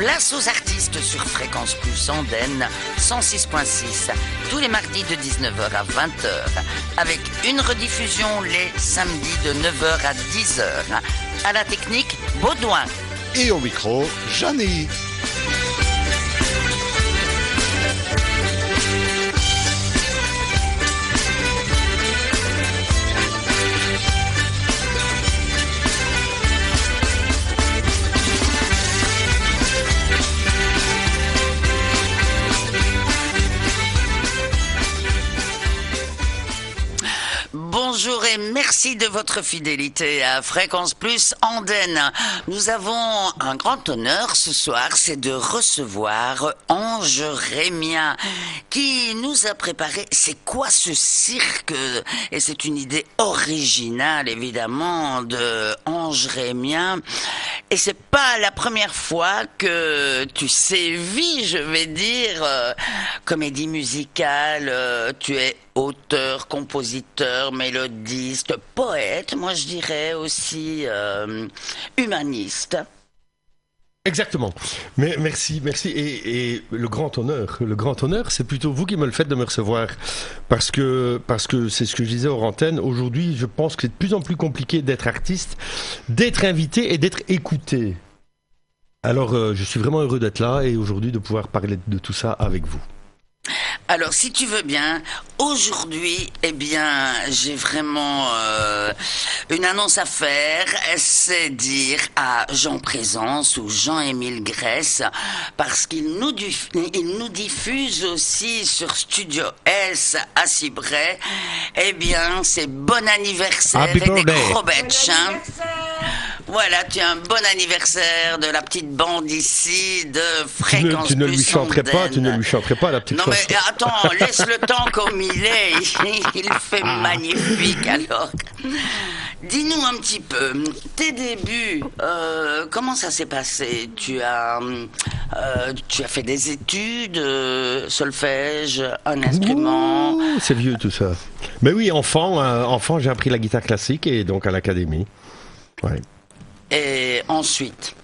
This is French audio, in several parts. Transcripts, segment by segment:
Place aux artistes sur Fréquence Plus Andenne 106.6 tous les mardis de 19h à 20h avec une rediffusion les samedis de 9h à 10h. À la technique, Baudouin. Et au micro, Jeannie. Bonjour et merci de votre fidélité à Fréquence Plus Andenne. Nous avons un grand honneur ce soir, c'est de recevoir Ange Rémien qui nous a préparé c'est quoi ce cirque, et c'est une idée originale évidemment de Ange Rémien. Et c'est pas la première fois que tu sévis, je vais dire, comédie musicale, tu es auteur, compositeur, mélodiste, poète, moi je dirais aussi humaniste. Exactement. Mais merci. Et le grand honneur, c'est plutôt vous qui me le faites de me recevoir. Parce que c'est ce que je disais hors antenne. Aujourd'hui, je pense que c'est de plus en plus compliqué d'être artiste, d'être invité et d'être écouté. Alors, je suis vraiment heureux d'être là et aujourd'hui de pouvoir parler de tout ça avec vous. Alors, si tu veux bien, aujourd'hui, eh bien, j'ai vraiment une annonce à faire. C'est dire à Jean Présence ou Jean-Émile Grèce, parce qu'il nous diffuse aussi sur Studio S à Cibray. Eh bien, c'est bon anniversaire Happy et des birthday. crobetches, hein. Voilà, tu as un bon anniversaire de la petite bande ici de Fréquence Tu ne Plus lui chanterais pas, Andenne. la petite Non chanson. mais attends, laisse le temps comme il est, il fait magnifique alors. Dis-nous un petit peu, tes débuts, comment ça s'est passé? Tu as fait des études, solfège, un instrument? Ouh, c'est vieux tout ça. Mais oui, enfant, j'ai appris la guitare classique et donc à l'académie. Ouais. Et ensuite?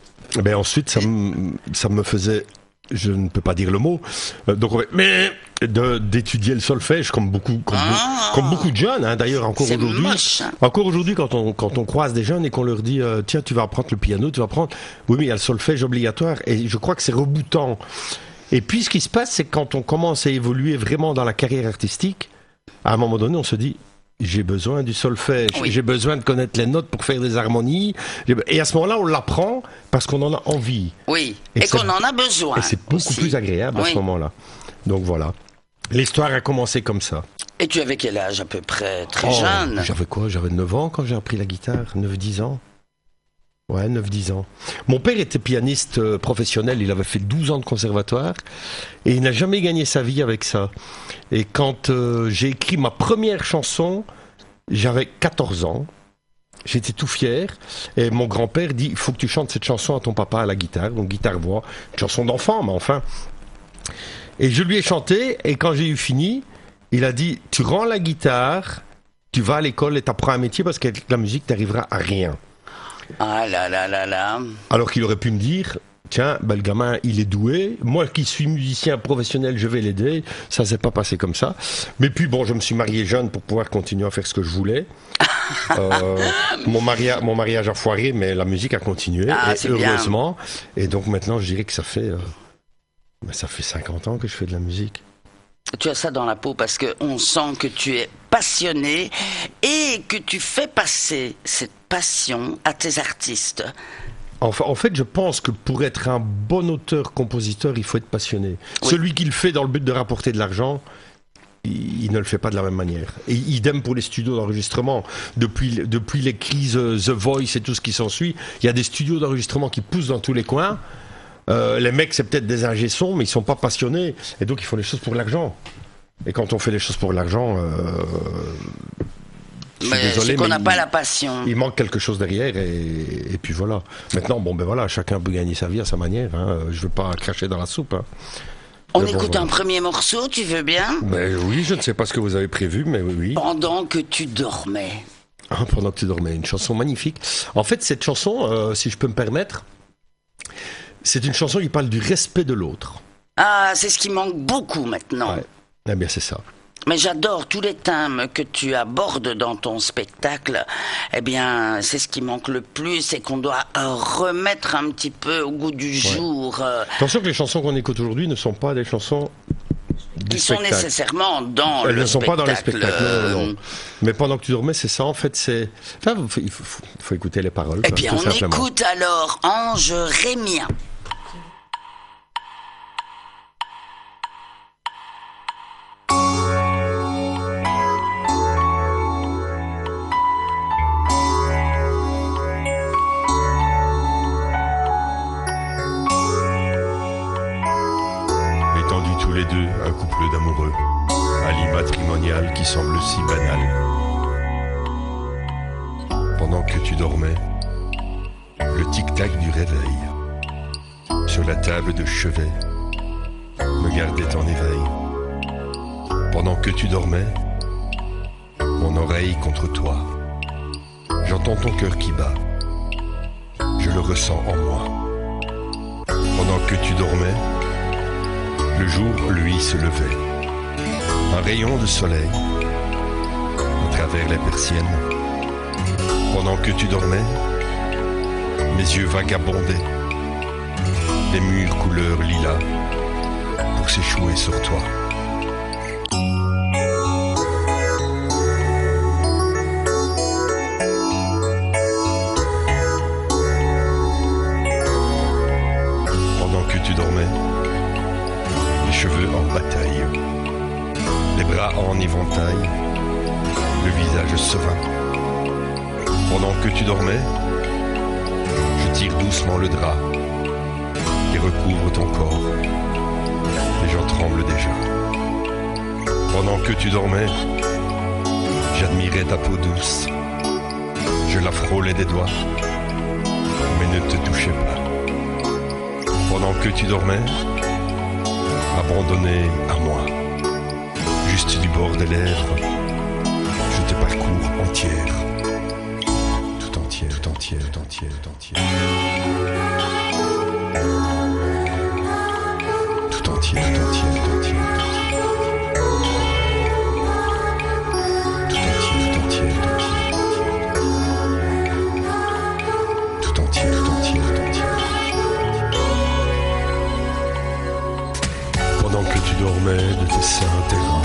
Ben ensuite, ça me faisait, je ne peux pas dire le mot, d'étudier le solfège comme beaucoup de jeunes. Hein, d'ailleurs, encore C'est aujourd'hui, moche. quand on croise des jeunes et qu'on leur dit tiens, tu vas apprendre le piano, oui, mais il y a le solfège obligatoire et je crois que c'est rebootant. Et puis, ce qui se passe, c'est que quand on commence à évoluer vraiment dans la carrière artistique, à un moment donné, on se dit j'ai besoin du solfège, Oui. j'ai besoin de connaître les notes pour faire des harmonies. Et à ce moment-là, on l'apprend parce qu'on en a envie. Oui, Et et qu'on en a besoin. Et c'est beaucoup aussi. plus agréable à Oui. ce moment-là. Donc voilà. L'histoire a commencé comme ça. Et tu avais quel âge à peu près? Très jeune. J'avais quoi? J'avais 9 ans quand j'ai appris la guitare. 9-10 ans. Ouais, 9-10 ans. Mon père était pianiste professionnel, il avait fait 12 ans de conservatoire et il n'a jamais gagné sa vie avec ça. Et quand j'ai écrit ma première chanson, j'avais 14 ans, j'étais tout fier et mon grand-père dit il faut que tu chantes cette chanson à ton papa à la guitare, donc guitare-voix, une chanson d'enfant mais enfin. Et je lui ai chanté et quand j'ai eu fini, il a dit tu rends la guitare, tu vas à l'école et t'apprends un métier parce qu'avec la musique t'arriveras à rien. Ah là là là là. Alors qu'il aurait pu me dire, tiens, ben, le gamin, il est doué. Moi qui suis musicien professionnel, je vais l'aider. Ça s'est pas passé comme ça. Mais puis bon, je me suis marié jeune pour pouvoir continuer à faire ce que je voulais. Mon mariage a foiré, mais la musique a continué. Ah, et c'est heureusement. Et donc maintenant, je dirais que ça fait 50 ans que je fais de la musique. Tu as ça dans la peau parce qu'on sent que tu es passionné et que tu fais passer cette passion à tes artistes. Enfin, en fait, je pense que pour être un bon auteur-compositeur, il faut être passionné. Oui. Celui qui le fait dans le but de rapporter de l'argent, il ne le fait pas de la même manière. Et idem pour les studios d'enregistrement. Depuis les crises The Voice et tout ce qui s'ensuit, il y a des studios d'enregistrement qui poussent dans tous les coins. Les mecs, c'est peut-être des ingé-sons, mais ils sont pas passionnés. Et donc, ils font les choses pour l'argent. Et quand on fait les choses pour l'argent, je suis désolé, c'est qu'on mais n'a pas la passion. il manque quelque chose derrière et puis voilà. Maintenant, bon ben voilà, chacun peut gagner sa vie à sa manière. Hein. Je veux pas cracher dans la soupe. Hein. On Mais bon, écoute voilà. un premier morceau, tu veux bien? Ben oui, je ne sais pas ce que vous avez prévu, mais oui. Pendant que tu dormais. Ah, pendant que tu dormais, une chanson magnifique. En fait, cette chanson, si je peux me permettre, C'est une chanson qui parle du respect de l'autre. Ah, c'est ce qui manque beaucoup maintenant. Ouais. Eh bien, c'est ça. Mais j'adore tous les thèmes que tu abordes dans ton spectacle. Eh bien, c'est ce qui manque le plus et qu'on doit remettre un petit peu au goût du jour. Attention que les chansons qu'on écoute aujourd'hui ne sont pas des chansons Qui sont nécessairement dans Elles le ne sont spectacle. pas dans le spectacle, non. Mais pendant que tu dormais, c'est ça, en fait, c'est... Enfin, il faut écouter les paroles. Eh quoi, bien, tout on simplement. écoute alors Ange Rémien. Étendus tous les deux, un couple d'amoureux, un lit matrimonial qui semble si banal. Pendant que tu dormais, le tic-tac du réveil, sur la table de chevet, me gardait en éveil. Pendant que tu dormais, mon oreille contre toi, j'entends ton cœur qui bat, je le ressens en moi. Pendant que tu dormais, le jour, lui, se levait. Un rayon de soleil à travers les persiennes. Pendant que tu dormais, mes yeux vagabondaient. Les murs couleur lilas pour s'échouer sur toi. Pendant que tu dormais, les cheveux en bataille, les bras en éventail, le visage serein. Pendant que tu dormais, je tire doucement le drap qui recouvre ton corps, et j'en tremble déjà. Pendant que tu dormais, j'admirais ta peau douce, je la frôlais des doigts, mais ne te touchais pas. Pendant que tu dormais, abandonné à moi, juste du bord des lèvres, je te parcours entière, tout entière, tout entière, tout entière, tout entière, tout entière, tout entière, tout entière, tout entière, tout entière, tout entière, tout entière, tout entière. Pendant que tu dormais de tes seins terrains,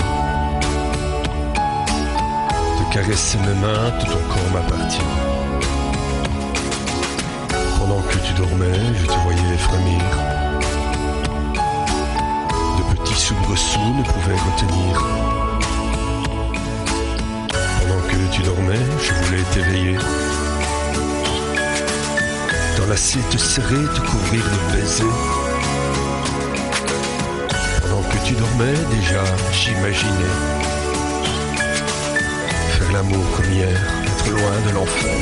de caresser mes mains, tout ton corps m'appartient. Pendant que tu dormais, je te voyais frémir. De petits soubresauts ne pouvaient retenir. Pendant que tu dormais, je voulais t'éveiller. T'enlacer, te serrer, te couvrir de baisers. Pendant que tu dormais, déjà, j'imaginais faire l'amour comme hier, être loin de l'enfer.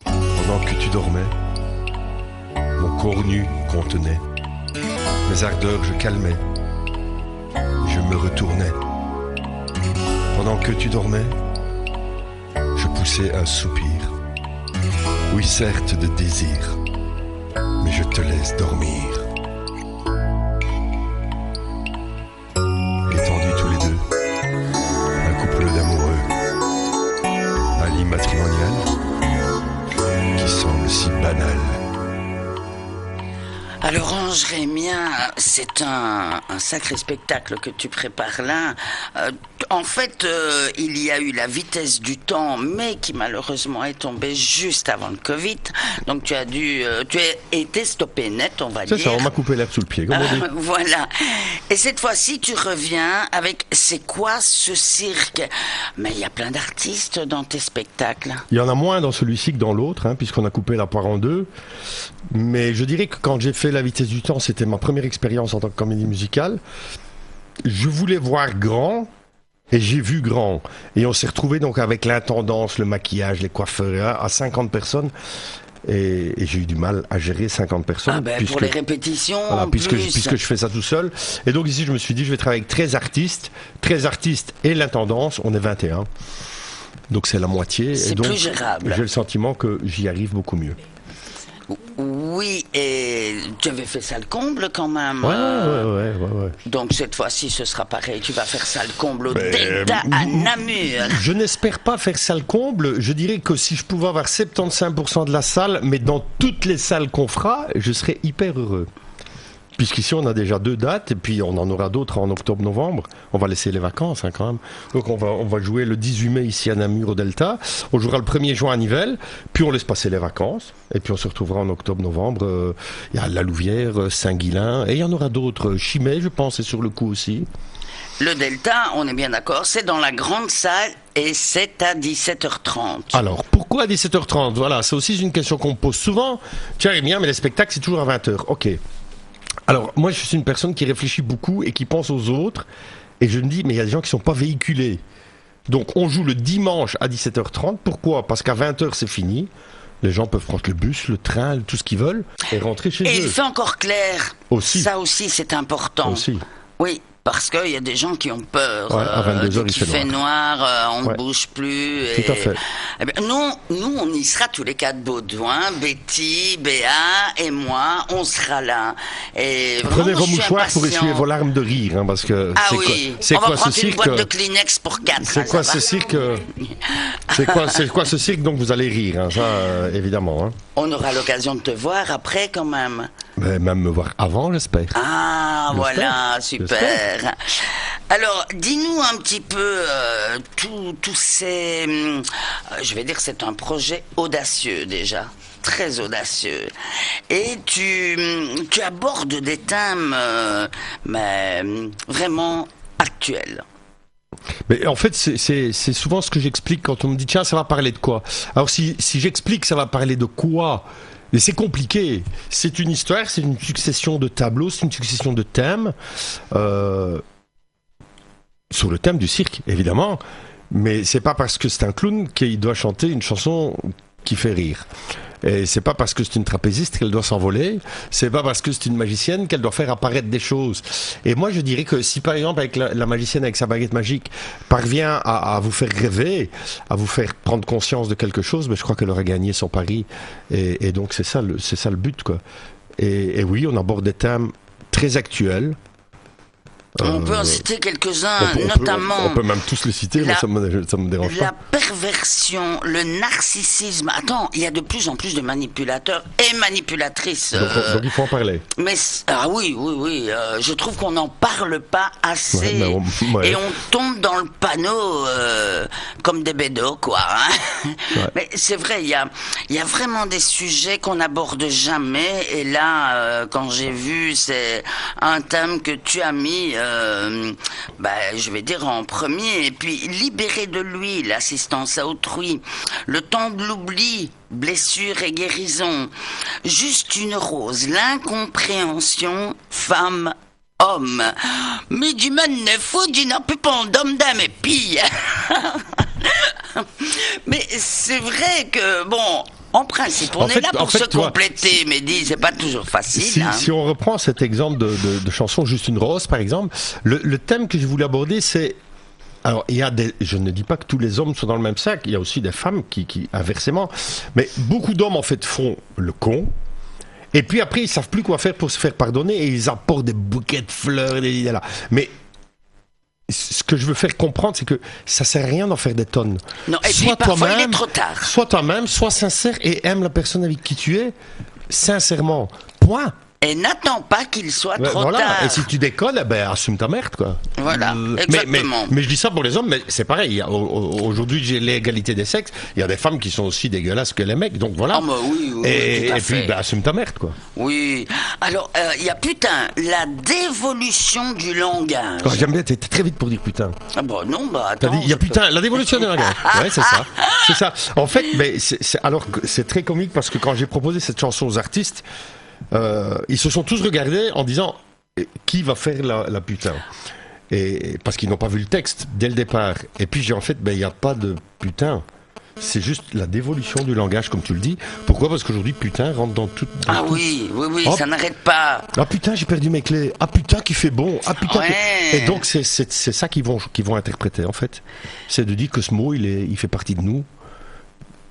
Pendant que tu dormais, mon corps nu contenait mes ardeurs, je calmais, je me retournais. Pendant que tu dormais, je poussais un soupir, oui certes de désir, mais je te laisse dormir. Étendus tous les deux, un couple d'amoureux, un lit matrimonial qui semble si banal. Alors Ange Rémien, c'est un sacré spectacle que tu prépares là. En fait, il y a eu la vitesse du temps, mais qui malheureusement est tombée juste avant le Covid. Donc tu as été stoppé net, on va dire. C'est ça, on m'a coupé l'herbe sous le pied, comme on dit. Voilà. Et cette fois-ci, tu reviens avec C'est quoi ce cirque? Mais il y a plein d'artistes dans tes spectacles. Il y en a moins dans celui-ci que dans l'autre, hein, puisqu'on a coupé la poire en deux. Mais je dirais que quand j'ai fait La vitesse du temps, c'était ma première expérience en tant que comédie musicale. Je voulais voir grand, et j'ai vu grand. Et on s'est retrouvé donc avec l'intendance, le maquillage, les coiffeurs, à 50 personnes. Et j'ai eu du mal à gérer 50 personnes. Ah ben, pour les répétitions, voilà, en puisque plus. je fais ça tout seul. Et donc ici, je me suis dit, je vais travailler avec 13 artistes et l'intendance, on est 21. Donc c'est la moitié. C'est et donc, plus gérable. J'ai le sentiment que j'y arrive beaucoup mieux. Oui, et tu avais fait ça le comble quand même. Ouais. Donc cette fois-ci, ce sera pareil. Tu vas faire ça le comble au Delta à Namur. Je n'espère pas faire ça le comble. Je dirais que si je pouvais avoir 75% de la salle, mais dans toutes les salles qu'on fera, je serais hyper heureux. Puisqu'ici on a déjà 2 dates et puis on en aura d'autres en octobre-novembre. On va laisser les vacances quand même. Donc on va jouer le 18 mai ici à Namur au Delta. On jouera le 1er juin à Nivelles. Puis on laisse passer les vacances. Et puis on se retrouvera en octobre-novembre. Il y a La Louvière, Saint-Guilain. Et il y en aura d'autres. Chimay je pense est sur le coup aussi. Le Delta, on est bien d'accord, c'est dans la grande salle et c'est à 17h30. Alors, pourquoi à 17h30 ? Voilà, c'est aussi une question qu'on me pose souvent. Tiens, bien, mais les spectacles, c'est toujours à 20h. Ok. Alors, moi, je suis une personne qui réfléchit beaucoup et qui pense aux autres. Et je me dis, mais il y a des gens qui ne sont pas véhiculés. Donc, on joue le dimanche à 17h30. Pourquoi ? Parce qu'à 20h, c'est fini. Les gens peuvent prendre le bus, le train, tout ce qu'ils veulent et rentrer chez eux. Et il fait encore clair. Aussi. Ça aussi, c'est important. Aussi. Oui. Parce qu'il y a des gens qui ont peur. Ouais, à 22h, il fait noir, on ne bouge plus. Tout à fait. Eh bien, nous, on y sera tous les 4 Baudouin, Betty, Béa et moi, on sera là. Et prenez vraiment, vos mouchoirs pour essuyer vos larmes de rire, hein, parce que c'est quoi ce cirque ? On va prendre une boîte de Kleenex pour 4. C'est quoi ce cirque ? C'est quoi ce cirque dont vous allez rire, hein, ça, évidemment. Hein. On aura l'occasion de te voir après, quand même. Mais même me voir avant, j'espère. Ah, j'espère. Voilà, super. J'espère. Alors, dis-nous un petit peu, tous ces... je vais dire, c'est un projet audacieux, déjà. Très audacieux. Et tu abordes des thèmes, mais vraiment actuels. Mais en fait, c'est souvent ce que j'explique quand on me dit tiens, ça va parler de quoi ? Alors si j'explique ça va parler de quoi ? Mais c'est compliqué. C'est une histoire, c'est une succession de tableaux, c'est une succession de thèmes. Sur le thème du cirque, évidemment. Mais c'est pas parce que c'est un clown qu'il doit chanter une chanson qui fait rire. Et c'est pas parce que c'est une trapéziste qu'elle doit s'envoler. C'est pas parce que c'est une magicienne qu'elle doit faire apparaître des choses. Et moi, je dirais que si, par exemple, avec la magicienne avec sa baguette magique parvient à vous faire rêver, à vous faire prendre conscience de quelque chose, ben, je crois qu'elle aurait gagné son pari. Et donc, c'est ça le but, quoi. Et oui, on aborde des thèmes très actuels. On peut en citer quelques-uns, notamment... On peut même tous les citer, mais ça me dérange pas. La perversion, le narcissisme... Attends, il y a de plus en plus de manipulateurs et manipulatrices. Donc il faut en parler. Mais oui, je trouve qu'on n'en parle pas assez. Et on tombe dans le panneau comme des bédos, quoi. Hein. Ouais. Mais c'est vrai, il y a vraiment des sujets qu'on n'aborde jamais. Et là, quand j'ai vu, c'est un thème que tu as mis... je vais dire en premier, et puis libérer de lui l'assistance à autrui, le temps de l'oubli, blessure et guérison, juste une rose, l'incompréhension, femme, homme, mais du man ne faut du n'en plus pas d'homme d'âme et pille. Mais c'est vrai que bon. En principe, on est là pour se compléter, mais c'est pas toujours facile. Si on reprend cet exemple de chanson Juste une rose, par exemple, le thème que je voulais aborder, c'est... Alors, je ne dis pas que tous les hommes sont dans le même sac, il y a aussi des femmes qui inversement, mais beaucoup d'hommes, en fait, font le con, et puis après, ils savent plus quoi faire pour se faire pardonner, et ils apportent des bouquets de fleurs, mais... Ce que je veux faire comprendre, c'est que ça sert à rien d'en faire des tonnes. Non, et puis parfois il est trop tard. Sois toi-même, sois sincère et aime la personne avec qui tu es, sincèrement. Point. Et n'attends pas qu'il soit trop tard. Et si tu déconnes, assume ta merde, quoi. Voilà, exactement. Mais je dis ça pour les hommes, mais c'est pareil. Aujourd'hui, j'ai l'égalité des sexes. Il y a des femmes qui sont aussi dégueulasses que les mecs, donc voilà. Oh, oui, et puis, assume ta merde, quoi. Oui. Alors, il y a la dévolution du langage. Oh, j'aime bien, t'es très vite pour dire putain. Ah bon, non, attends. Il y a putain, la dévolution du langage. Ouais, c'est ça. C'est ça. En fait, alors, c'est très comique parce que quand j'ai proposé cette chanson aux artistes, ils se sont tous regardés en disant qui va faire la putain, et parce qu'ils n'ont pas vu le texte dès le départ. Et puis j'ai en fait il n'y a pas de putain, c'est juste la dévolution du langage, comme tu le dis. Pourquoi ? Parce qu'aujourd'hui, putain rentre dans tout. Ah oui, Oh. ça n'arrête pas. Ah putain, j'ai perdu mes clés. Ah putain, qui fait bon. Ah putain. Ouais. Et donc, c'est ça qu'ils vont interpréter, en fait. C'est de dire que ce mot, il fait partie de nous.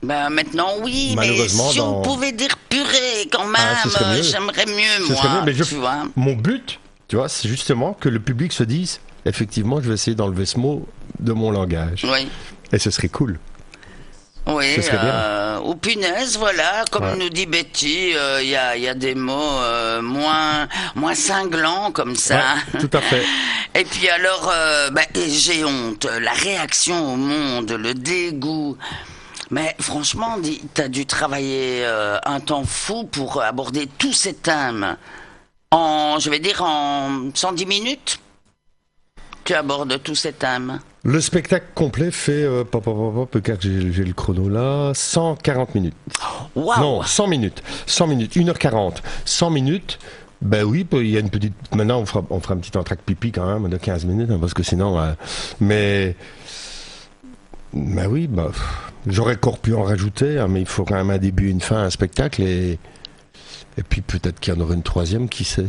Ben maintenant oui, mais Malheureusement, si on pouvait dire purée quand même, ce serait mieux. j'aimerais mieux Ce serait moi, mieux, mais tu vois. mon but, tu vois, c'est justement que le public se dise, effectivement, je vais essayer d'enlever ce mot de mon langage. Oui. Et ce serait cool. Oui, Ce serait bien. ou punaise, voilà, comme Ouais. nous dit Betty, il y a des mots moins cinglants comme ça. Ouais, tout à fait. Et puis alors, j'ai honte, la réaction au monde, le dégoût. Mais franchement, t'as dû travailler un temps fou pour aborder tous ces thèmes. En 110 minutes, tu abordes tous ces thèmes. Le spectacle complet fait, peut-être que j'ai le chrono là, 140 minutes. Waouh! Non, 100 minutes. 100 minutes, 1h40. 100 minutes, ben oui, il y a une petite... Maintenant, on fera un petit entracte pipi quand même de 15 minutes, hein, parce que sinon... mais... Ben oui, j'aurais encore pu en rajouter, hein, mais il faut quand même un début, une fin, un spectacle, et puis peut-être qu'il y en aura une troisième, qui sait.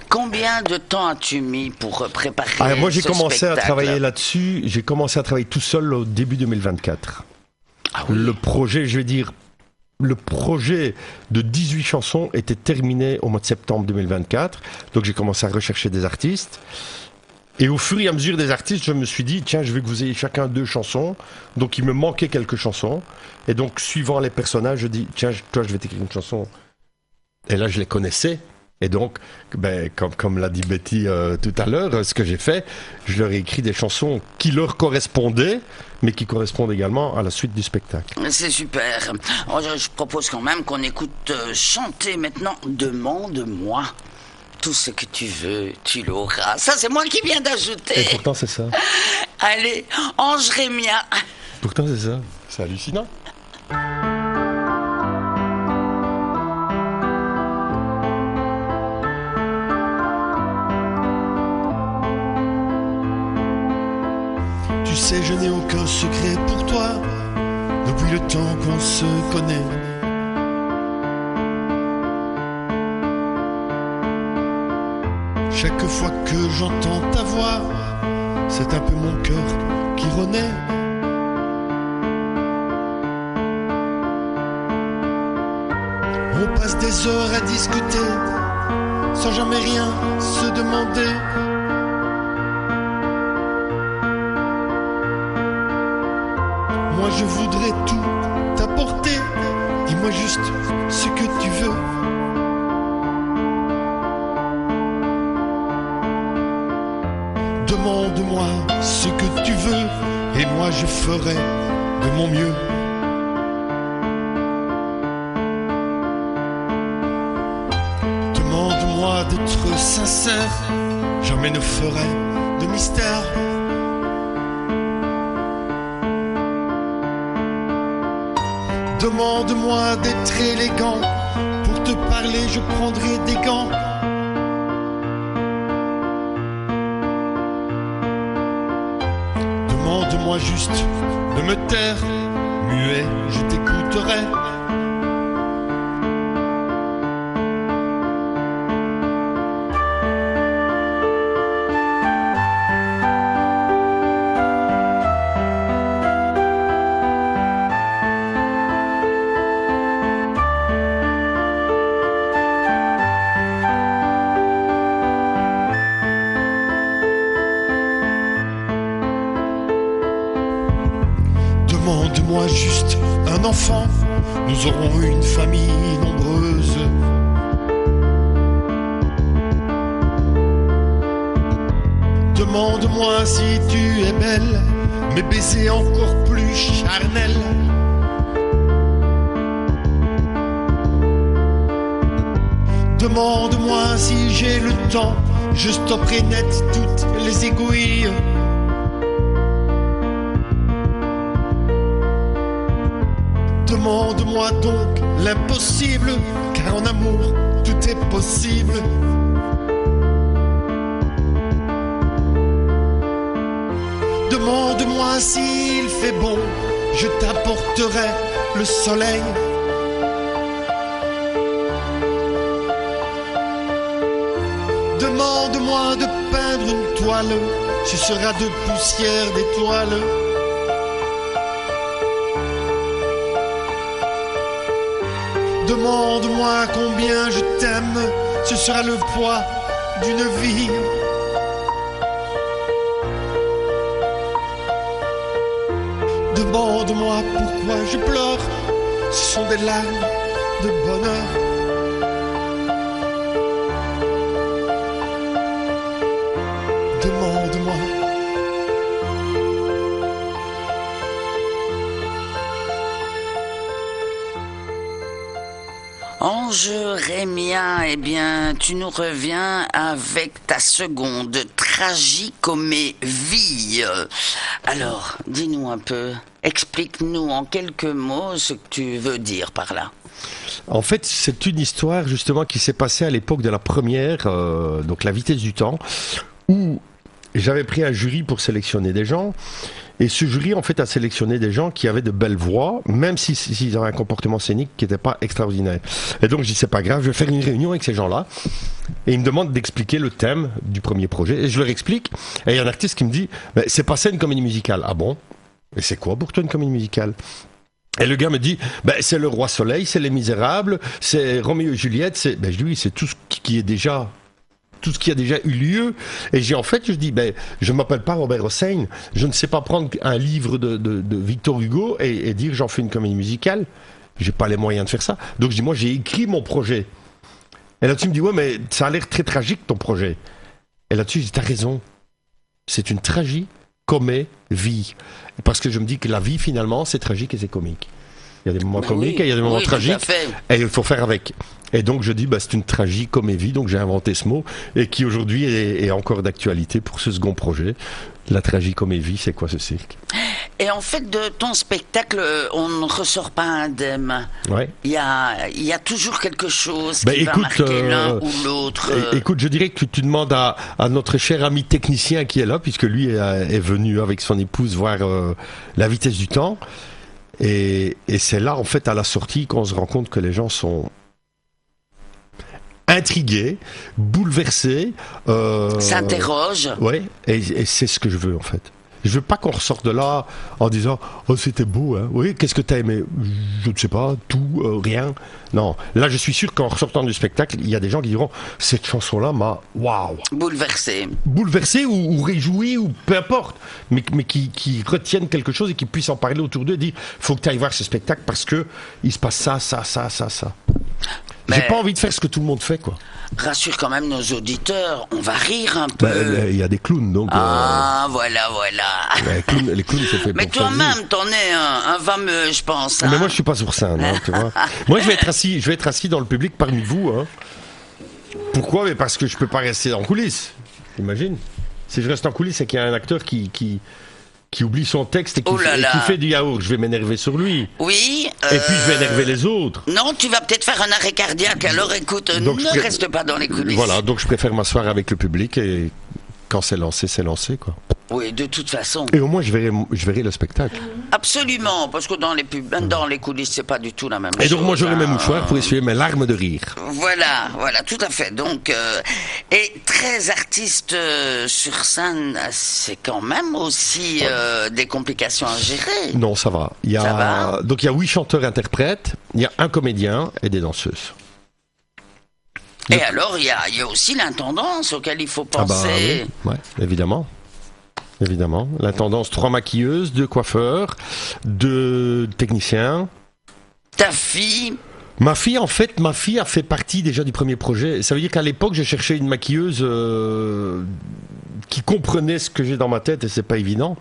Combien de temps as-tu mis pour préparer Moi, j'ai ce commencé spectacle? à travailler là-dessus. J'ai commencé à travailler tout seul au début 2024. Ah oui. Le projet, le projet de 18 chansons était terminé au mois de septembre 2024. Donc, j'ai commencé à rechercher des artistes. Et au fur et à mesure des artistes, je me suis dit, tiens, je veux que vous ayez chacun 2 chansons. Donc, il me manquait quelques chansons. Et donc, suivant les personnages, je dis, tiens, toi, je vais t'écrire une chanson. Et là, je les connaissais. Et donc, comme l'a dit Betty tout à l'heure, ce que j'ai fait, je leur ai écrit des chansons qui leur correspondaient, mais qui correspondent également à la suite du spectacle. C'est super. Je propose quand même qu'on écoute chanter maintenant « Demande-moi ». Tout ce que tu veux, tu l'auras. Ça, c'est moi qui viens d'ajouter. Et pourtant, c'est ça. Allez, Ange Rémia. Pourtant, c'est ça. C'est hallucinant. Tu sais, je n'ai aucun secret pour toi depuis le temps qu'on se connaît. Chaque fois que j'entends ta voix, c'est un peu mon cœur qui renaît. On passe des heures à discuter sans jamais rien se demander. Moi je voudrais tout t'apporter. Dis-moi juste ce que tu veux. Demande-moi ce que tu veux et moi je ferai de mon mieux. Demande-moi d'être sincère, jamais ne ferai de mystère. Demande-moi d'être élégant, pour te parler je prendrai des gants. Demande-moi juste de me taire, muet, je t'écouterai. Demande-moi juste un enfant, nous aurons une famille nombreuse. Demande-moi si tu es belle, mes baisers encore plus charnels. Demande-moi si j'ai le temps, je stopperai net toutes les égouilles. Demande-moi donc l'impossible, car en amour tout est possible. Demande-moi s'il fait bon je t'apporterai le soleil. Demande-moi de peindre une toile, ce sera de poussière d'étoiles. Demande-moi combien je t'aime, ce sera le poids d'une vie. Demande-moi pourquoi je pleure, ce sont des larmes de bonheur. Demande-moi. Ange Rémien, eh bien, tu nous reviens avec ta seconde tragicomédie. Alors, dis-nous un peu, explique-nous en quelques mots ce que tu veux dire par là. En fait, c'est une histoire justement qui s'est passée à l'époque de la première, donc La vitesse du temps, où j'avais pris un jury pour sélectionner des gens. Et ce jury, en fait, a sélectionné des gens qui avaient de belles voix, même s'ils avaient un comportement scénique qui n'était pas extraordinaire. Et donc, je dis, c'est pas grave, je vais faire une réunion avec ces gens-là. Et ils me demandent d'expliquer le thème du premier projet. Et je leur explique. Et il y a un artiste qui me dit, c'est pas ça une comédie musicale. Ah bon? Et c'est quoi pour toi une comédie musicale? Et le gars me dit, c'est le Roi Soleil, c'est Les Misérables, c'est Roméo et Juliette, je dis oui, c'est tout ce qui est déjà... tout ce qui a déjà eu lieu. Et je dis, je m'appelle pas Robert Hossein, je ne sais pas prendre un livre de Victor Hugo et dire j'en fais une comédie musicale. J'ai pas les moyens de faire ça. Donc je dis, moi j'ai écrit mon projet. Et là-dessus il me dit, ouais, mais ça a l'air très tragique ton projet. Et là-dessus je dis, t'as raison. C'est une tragicomédie. Parce que je me dis que la vie finalement c'est tragique et c'est comique. Il y a des moments comiques et il y a des moments tragiques. Et il faut faire avec. Et donc je dis, c'est une tragicomédie, donc j'ai inventé ce mot, et qui aujourd'hui est encore d'actualité pour ce second projet. La tragicomédie, c'est quoi ce cirque? Et en fait, de ton spectacle, on ne ressort pas indemne. Ouais. Il y a toujours quelque chose qui va marquer l'un ou l'autre. Écoute, je dirais que tu demandes à notre cher ami technicien qui est là, puisque lui est venu avec son épouse voir La vitesse du temps. Et c'est là, en fait, à la sortie, qu'on se rend compte que les gens sont intrigués, bouleversés. S'interrogent. Ouais, et c'est ce que je veux, en fait. Je veux pas qu'on ressorte de là en disant « Oh, c'était beau, hein. Oui, qu'est-ce que t'as aimé ?» Je ne sais pas, tout, rien. Non, là, je suis sûr qu'en ressortant du spectacle, il y a des gens qui diront « Cette chanson-là m'a... Waouh !» Bouleversé ou réjoui, ou peu importe. Mais qui retiennent quelque chose et qui puissent en parler autour d'eux et dire « Faut que tu ailles voir ce spectacle parce que il se passe ça. » J'ai pas envie de faire ce que tout le monde fait, quoi. Rassure quand même nos auditeurs, on va rire un peu. Il y a des clowns, donc... voilà. Les clowns, c'est fait mais pour faire toi-même, t'en es un fameux, je pense. Hein. Mais moi, je suis pas sur scène, tu vois. Moi, je vais être assis dans le public parmi vous. Hein. Pourquoi? Mais parce que je peux pas rester en coulisses. T'imagines? Si je reste en coulisses, c'est qu'il y a un acteur qui oublie son texte et qui fait du yaourt. Je vais m'énerver sur lui. Oui. Et puis je vais énerver les autres. Non, tu vas peut-être faire un arrêt cardiaque. Alors écoute, ne reste pas dans les coulisses. Voilà, donc je préfère m'asseoir avec le public et quand c'est lancé, quoi. Oui, de toute façon. Et au moins, je verrai le spectacle. Absolument, parce que dans les coulisses, c'est pas du tout la même chose. Et donc, moi, j'aurai mes mouchoirs pour essuyer mes larmes de rire. Voilà, tout à fait. Donc, et 13 artistes sur scène, c'est quand même aussi des complications à gérer. Non, ça va. Ça va. Donc, il y a 8 chanteurs-interprètes, il y a un comédien et des danseuses. Et alors, il y a aussi l'intendance auquel il faut penser. Oui, évidemment. L'intendance, 3 maquilleuses, 2 coiffeurs, 2 techniciens. Ta fille? Ma fille a fait partie déjà du premier projet. Ça veut dire qu'à l'époque, je cherchais une maquilleuse qui comprenait ce que j'ai dans ma tête et c'est pas évident.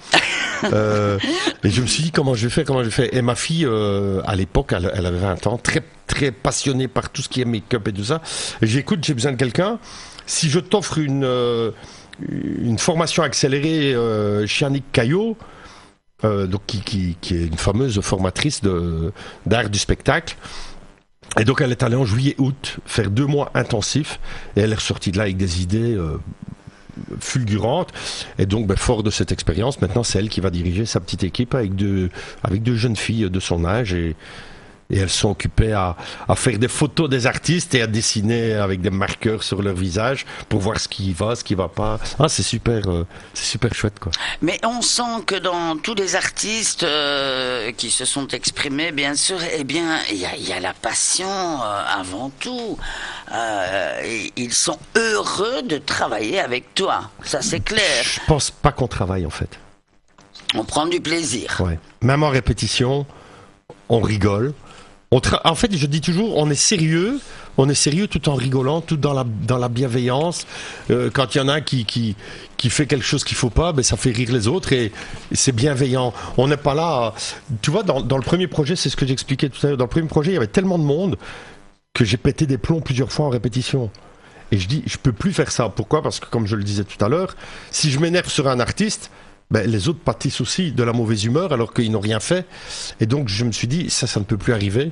Et je me suis dit comment je vais faire. Et ma fille, à l'époque, elle avait 20 ans, très très passionnée par tout ce qui est make-up et tout ça. Et j'ai besoin de quelqu'un. Si je t'offre une formation accélérée chez Annick Caillot, donc qui est une fameuse formatrice d'art du spectacle. Et donc elle est allée en juillet-août faire 2 mois intensifs et elle est ressortie de là avec des idées fulgurante. Et donc, fort de cette expérience, maintenant, c'est elle qui va diriger sa petite équipe avec deux jeunes filles de son âge. Et elles sont occupées à faire des photos des artistes et à dessiner avec des marqueurs sur leur visage pour voir ce qui va pas. Ah, c'est super chouette, quoi. Mais on sent que dans tous les artistes qui se sont exprimés, bien sûr, eh bien, il y a la passion avant tout. Ils sont heureux de travailler avec toi. Ça, c'est clair. Je pense pas qu'on travaille, en fait. On prend du plaisir. Ouais. Même en répétition, on rigole. En fait, je dis toujours, on est sérieux tout en rigolant, tout dans la bienveillance. Quand il y en a un qui fait quelque chose qu'il faut pas, ça fait rire les autres et c'est bienveillant. On n'est pas là. Tu vois, dans le premier projet, c'est ce que j'expliquais tout à l'heure. Dans le premier projet, il y avait tellement de monde que j'ai pété des plombs plusieurs fois en répétition. Et je dis, je peux plus faire ça. Pourquoi ? Parce que, comme je le disais tout à l'heure, si je m'énerve sur un artiste, les autres pâtissent aussi de la mauvaise humeur alors qu'ils n'ont rien fait. Et donc je me suis dit, ça ne peut plus arriver.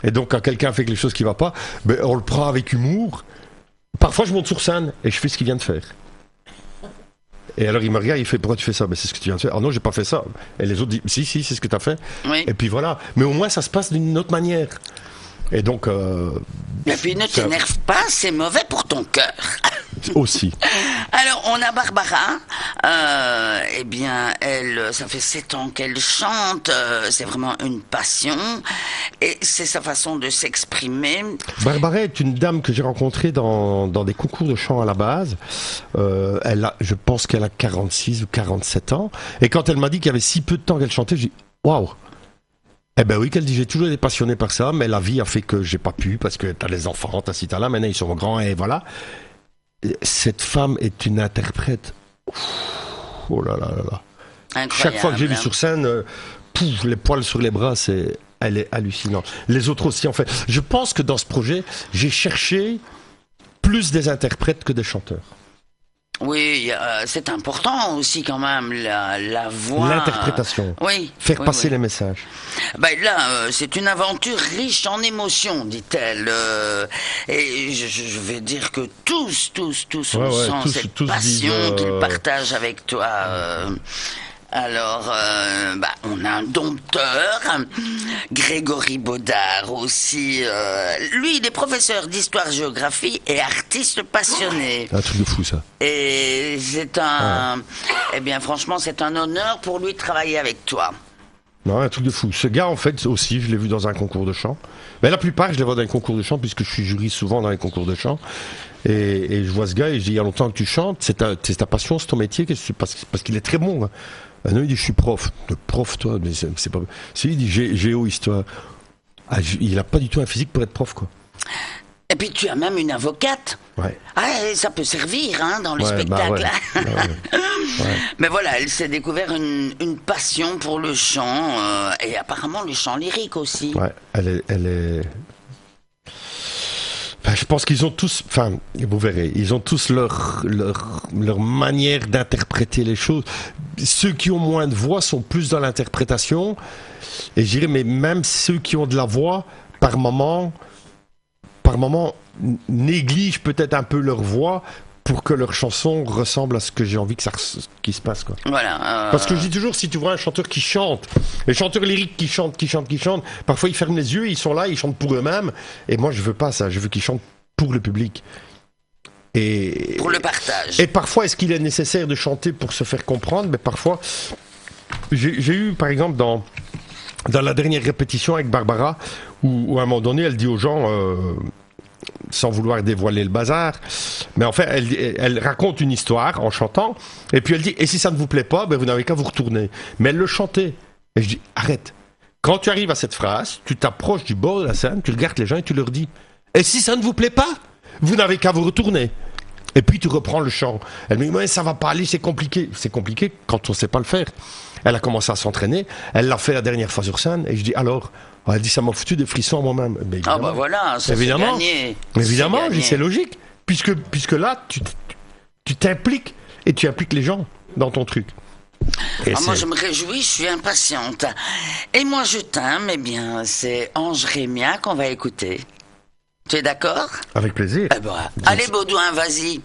Et donc quand quelqu'un fait quelque chose qui ne va pas, on le prend avec humour. Parfois je monte sur scène et je fais ce qu'il vient de faire. Et alors il me regarde, il fait, pourquoi tu fais ça ? C'est ce que tu viens de faire. Ah non, j'ai pas fait ça. Et les autres disent, si, c'est ce que tu as fait. Oui. Et puis voilà. Mais au moins ça se passe d'une autre manière. Et donc... Et puis ne t'énerve pas, c'est mauvais pour ton cœur. Aussi. Alors, on a Barbara. Eh bien, elle, ça fait 7 ans qu'elle chante. C'est vraiment une passion. Et c'est sa façon de s'exprimer. Barbara est une dame que j'ai rencontrée dans des concours de chant à la base. Je pense qu'elle a 46 ou 47 ans. Et quand elle m'a dit qu'il y avait si peu de temps qu'elle chantait, j'ai dit « Waouh !» Eh ben oui, qu'elle dit, j'ai toujours été passionné par ça, mais la vie a fait que j'ai pas pu, parce que t'as les enfants, t'as ci, t'as là, maintenant ils sont grands, et voilà. Cette femme est une interprète. Oh là là là là. Incroyable. Chaque fois que j'ai vu sur scène, les poils sur les bras, elle est hallucinante. Les autres aussi, en fait. Je pense que dans ce projet, j'ai cherché plus des interprètes que des chanteurs. Oui, c'est important aussi quand même, la voix. L'interprétation. Oui. Faire passer les messages. Là, c'est une aventure riche en émotions, dit-elle. Et je vais dire que tous, on sent cette passion qu'ils partagent avec toi. Alors, on a un dompteur, Grégory Baudard aussi. Lui, il est professeur d'histoire-géographie et artiste passionné. Un truc de fou, ça. Et c'est eh bien, franchement, c'est un honneur pour lui de travailler avec toi. Non, un truc de fou. Ce gars, en fait, aussi, je l'ai vu dans un concours de chant. Mais la plupart, je les vois dans les concours de chant, puisque je suis jury souvent dans les concours de chant. Et je vois ce gars et je dis, il y a longtemps que tu chantes, c'est ta passion, c'est ton métier, parce qu'il est très bon. Hein. Ah non, il dit, je suis prof. Prof, toi, mais c'est pas... Si, il dit, géo, histoire. Ah, il a pas du tout un physique pour être prof, quoi. Et puis tu as même une avocate. Ouais. Ah, ça peut servir dans le spectacle. Ouais. Mais voilà, elle s'est découvert une passion pour le chant et apparemment le chant lyrique aussi. Ouais, elle est... je pense qu'ils ont tous, vous verrez, ils ont tous leur manière d'interpréter les choses. Ceux qui ont moins de voix sont plus dans l'interprétation. Et je dirais, mais même ceux qui ont de la voix, par moment, négligent peut-être un peu leur voix pour que leur chanson ressemble à ce que j'ai envie qu'il se passe, quoi. Voilà. Parce que je dis toujours, si tu vois un chanteur qui chante, les chanteurs lyriques qui chantent, parfois ils ferment les yeux, ils sont là, ils chantent pour eux-mêmes. Et moi, je veux pas ça. Je veux qu'ils chantent pour le public. Et pour le partage. Et parfois, est-ce qu'il est nécessaire de chanter pour se faire comprendre ? Mais parfois, j'ai eu, par exemple, dans la dernière répétition avec Barbara, où à un moment donné, elle dit aux gens, sans vouloir dévoiler le bazar, mais en fait, elle raconte une histoire en chantant, et puis elle dit, et si ça ne vous plaît pas, vous n'avez qu'à vous retourner. Mais elle le chantait. Et je dis, arrête. Quand tu arrives à cette phrase, tu t'approches du bord de la scène, tu regardes les gens et tu leur dis, et si ça ne vous plaît pas, vous n'avez qu'à vous retourner. Et puis tu reprends le chant. Elle me dit, mais ça va pas aller, c'est compliqué. C'est compliqué quand on sait pas le faire. Elle a commencé à s'entraîner, elle l'a fait la dernière fois sur scène, et je dis, alors, elle dit, ça m'a foutu des frissons à moi-même. Ah voilà, ça c'est gagné. Évidemment, c'est logique. Puisque là, tu t'impliques, et tu impliques les gens dans ton truc. Moi je me réjouis, je suis impatiente. Et moi je t'aime, c'est Ange Rémia qu'on va écouter. Tu es d'accord ? Avec plaisir. Allez Baudouin, vas-y.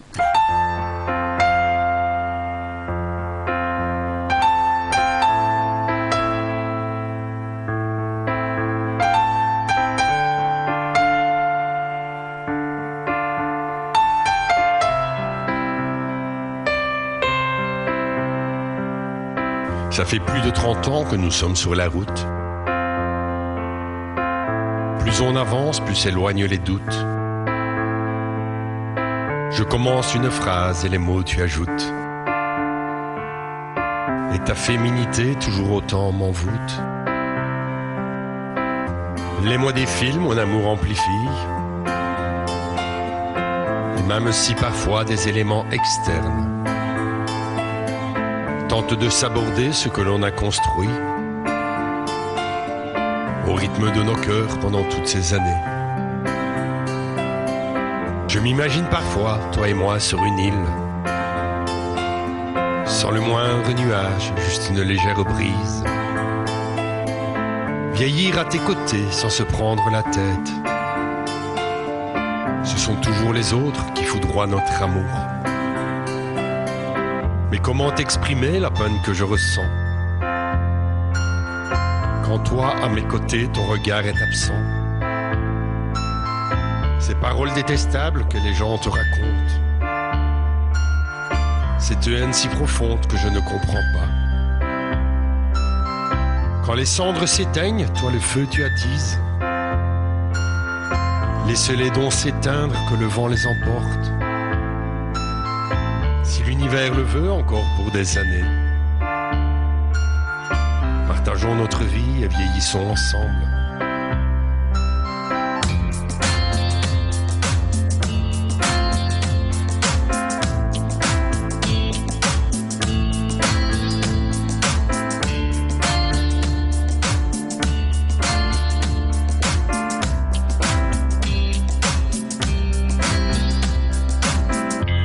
Ça fait plus de 30 ans que nous sommes sur la route. Plus on avance, plus s'éloignent les doutes. Je commence une phrase et les mots tu ajoutes. Et ta féminité toujours autant m'envoûte. Les mois défilent, mon amour amplifie. Et même si parfois des éléments externes tentent de s'aborder ce que l'on a construit au rythme de nos cœurs pendant toutes ces années. Je m'imagine parfois, toi et moi, sur une île, sans le moindre nuage, juste une légère brise. Vieillir à tes côtés sans se prendre la tête. Ce sont toujours les autres qui foudroient notre amour. Mais comment t'exprimer la peine que je ressens quand toi, à mes côtés, ton regard est absent? Ces paroles détestables que les gens te racontent, cette haine si profonde que je ne comprends pas. Quand les cendres s'éteignent, toi le feu tu attises. Laisse-les donc s'éteindre, que le vent les emporte. Si l'univers le veut, encore pour des années. Partageons notre vie et vieillissons ensemble.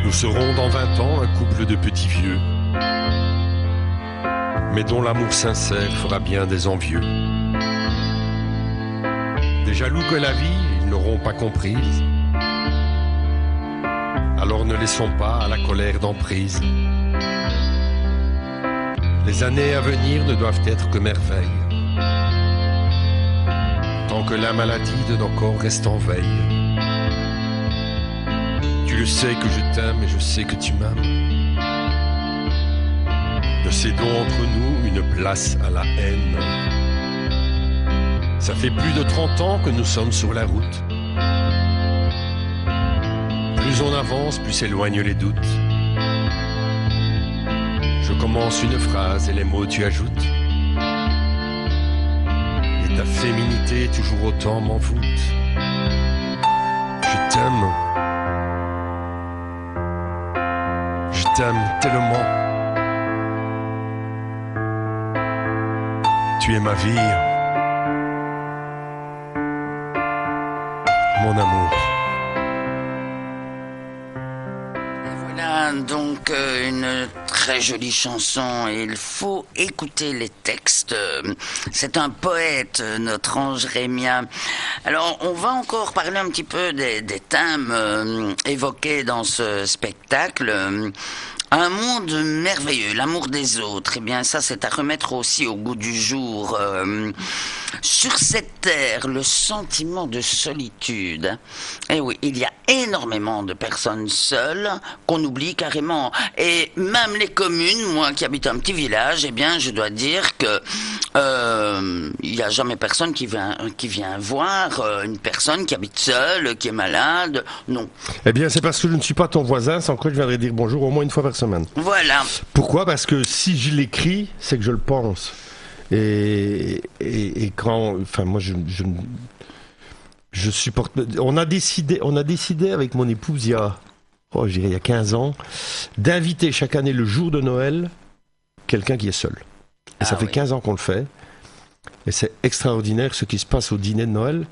Nous serons dans 20 ans un couple de petits vieux, mais dont l'amour sincère fera bien des envieux. Des jaloux que la vie, ils n'auront pas comprise. Alors ne laissons pas à la colère d'emprise. Les années à venir ne doivent être que merveilles, tant que la maladie de nos corps reste en veille. Tu sais que je t'aime et je sais que tu m'aimes. Ne cédons entre nous une place à la haine. Ça fait plus de 30 ans que nous sommes sur la route. Plus on avance, plus s'éloignent les doutes. Je commence une phrase et les mots tu ajoutes. Et ta féminité toujours autant m'envoûte. Je t'aime. Je t'aime tellement. Tu es ma vie, mon amour. Et voilà donc une très jolie chanson. Il faut écouter les textes. C'est un poète, notre ange rémien. Alors, on va encore parler un petit peu des thèmes évoqués dans ce spectacle. Un monde merveilleux, l'amour des autres. Eh bien, ça, c'est à remettre aussi au goût du jour. Sur cette terre, le sentiment de solitude. Eh oui, il y a énormément de personnes seules qu'on oublie carrément. Et même les communes, moi qui habite un petit village, eh bien, je dois dire que il n'y a jamais personne qui vient voir une personne qui habite seule, qui est malade. Non. Eh bien, c'est parce que je ne suis pas ton voisin, sans quoi je viendrais dire bonjour au moins une fois par semaine. Voilà. Pourquoi ? Parce que si je l'écris, c'est que je le pense. Et quand, enfin, moi, je supporte. On a décidé avec mon épouse il y a 15 ans, d'inviter chaque année le jour de Noël quelqu'un qui est seul. Et ça fait 15 ans qu'on le fait. Et c'est extraordinaire ce qui se passe au dîner de Noël.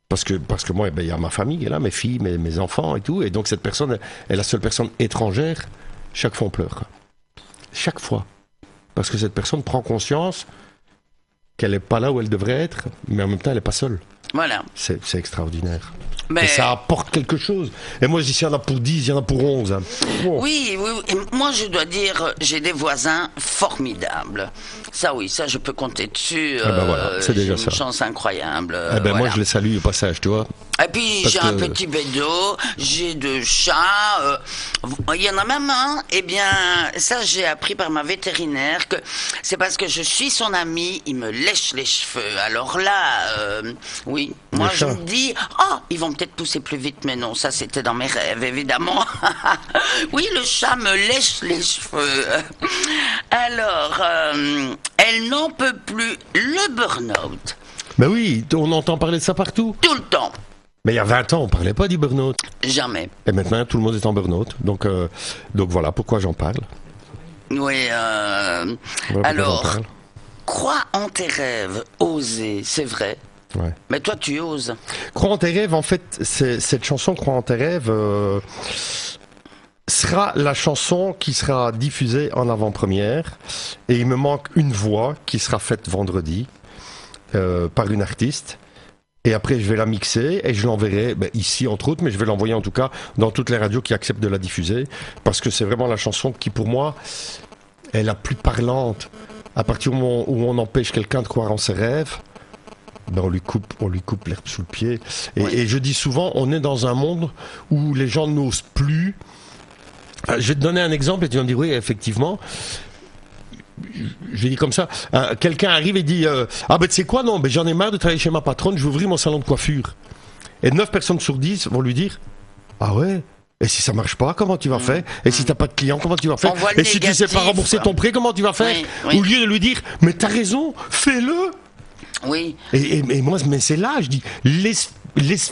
Parce que moi, il y a ma famille qui est là, mes filles, mes enfants et tout. Et donc cette personne est la seule personne étrangère. Chaque fois on pleure. Chaque fois. Parce que cette personne prend conscience qu'elle n'est pas là où elle devrait être, mais en même temps elle n'est pas seule. Voilà. C'est extraordinaire. Mais... Et ça apporte quelque chose. Et moi je dis, s'il y en a pour 10, il y en a pour 11. Hein. Oh. Oui. Et moi je dois dire, j'ai des voisins formidables. Ça oui, ça je peux compter dessus. Voilà, c'est déjà une ça. Chance incroyable. Moi je les salue au passage, tu vois. Et puis Parce j'ai un que- petit bédo, j'ai 2 chats, il y en a même un, eh bien ça j'ai appris par ma vétérinaire que c'est parce que je suis son ami, il me lèche les cheveux. Alors là, oui, moi je chat. me dis, oh, ils vont peut-être pousser plus vite, mais non, ça c'était dans mes rêves évidemment. Oui, le chat me lèche les cheveux. Alors, elle n'en peut plus, le burn-out, Ben oui, on entend parler de ça partout. tout le temps, Mais il y a 20 ans, on parlait pas du burn-out. jamais. Et maintenant, tout le monde est en burn-out. Donc voilà pourquoi j'en parle. Oui, Voilà pourquoi alors, j'en parle. crois en tes rêves, oser, c'est vrai. Ouais. Mais toi, tu oses. Crois en tes rêves, en fait, cette chanson Crois en tes rêves sera la chanson qui sera diffusée en avant-première. Et il me manque une voix qui sera faite vendredi par une artiste. Et après, je vais la mixer et je l'enverrai ici, entre autres, mais je vais l'envoyer en tout cas dans toutes les radios qui acceptent de la diffuser. Parce que c'est vraiment la chanson qui, pour moi, est la plus parlante. À partir du moment où on empêche quelqu'un de croire en ses rêves, on lui coupe l'herbe sous le pied. Et je dis souvent, on est dans un monde où les gens n'osent plus. Je vais te donner un exemple et tu vas me dire, oui, effectivement. Je dis comme ça, quelqu'un arrive et dit ah ben tu sais quoi, non, j'en ai marre de travailler chez ma patronne, je vais ouvrir mon salon de coiffure. Et 9 personnes sur 10 vont lui dire ah ouais, et si ça marche pas, comment tu vas faire? Et si t'as pas de clients, comment tu vas faire? On voit le Et si tu sais pas négatif. rembourser ton prêt, comment tu vas faire? Oui, oui. Au lieu de lui dire mais t'as raison, fais-le. Oui, Et moi, mais c'est là, je dis laisse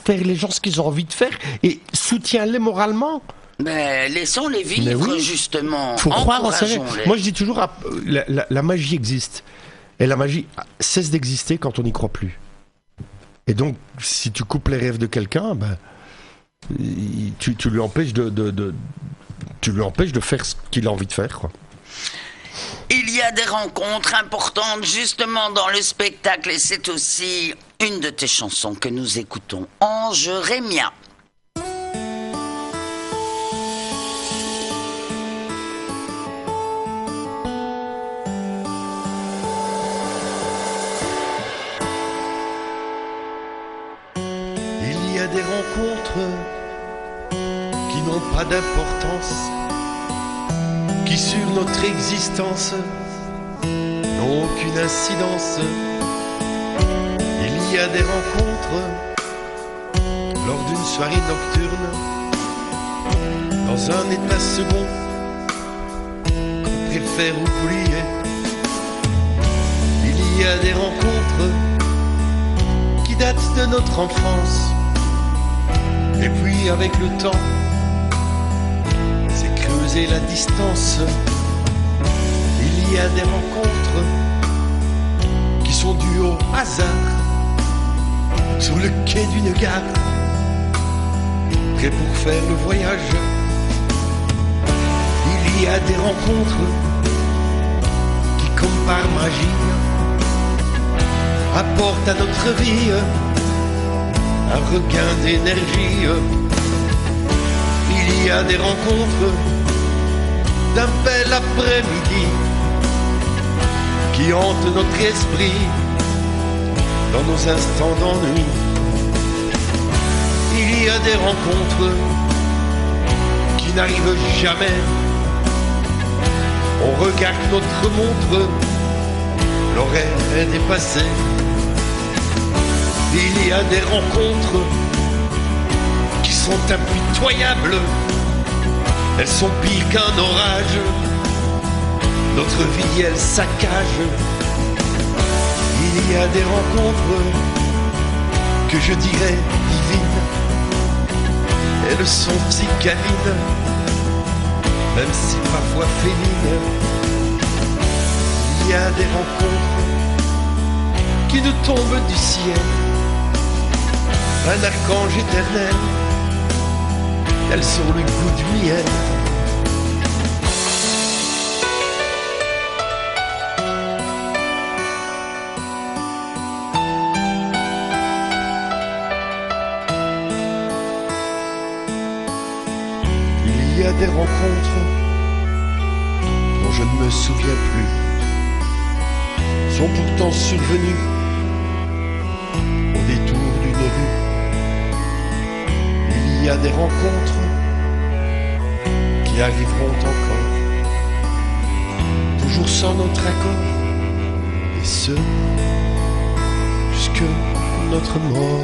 faire les gens ce qu'ils ont envie de faire et soutiens-les moralement. mais laissons-les Mais vivre, oui. justement. Faut croire en ses rêves. Encourageons-les. Moi, je dis toujours, la magie existe. Et la magie cesse d'exister quand on n'y croit plus. Et donc, si tu coupes les rêves de quelqu'un, tu lui empêches tu lui empêches de faire ce qu'il a envie de faire, quoi. Il y a des rencontres importantes, justement, dans le spectacle, et c'est aussi une de tes chansons que nous écoutons, Ange Rémia. Il y a des rencontres qui n'ont pas d'importance, qui sur notre existence n'ont aucune incidence. Il y a des rencontres lors d'une soirée nocturne, dans un état second qu'on préfère oublier. Il y a des rencontres qui datent de notre enfance, et puis avec le temps, c'est creuser la distance. Il y a des rencontres qui sont dues au hasard, sur le quai d'une gare, prêt pour faire le voyage. Il y a des rencontres qui, comme par magie, apportent à notre vie un regain d'énergie. Il y a des rencontres d'un bel après-midi qui hantent notre esprit dans nos instants d'ennui. Il y a des rencontres qui n'arrivent jamais. On regarde notre montre, l'horaire est dépassé. Il y a des rencontres qui sont impitoyables. Elles sont pires qu'un orage. Notre vie, elle saccage. Il y a des rencontres que je dirais divines. Elles sont si câlines, même si parfois félines. Il y a des rencontres qui nous tombent du ciel. Un archange éternel, elles sont le goût du miel. Il y a des rencontres dont je ne me souviens plus, sont pourtant survenues au détour d'une rue. y a des rencontres qui arriveront encore, toujours sans notre accord, et ce, jusque notre mort.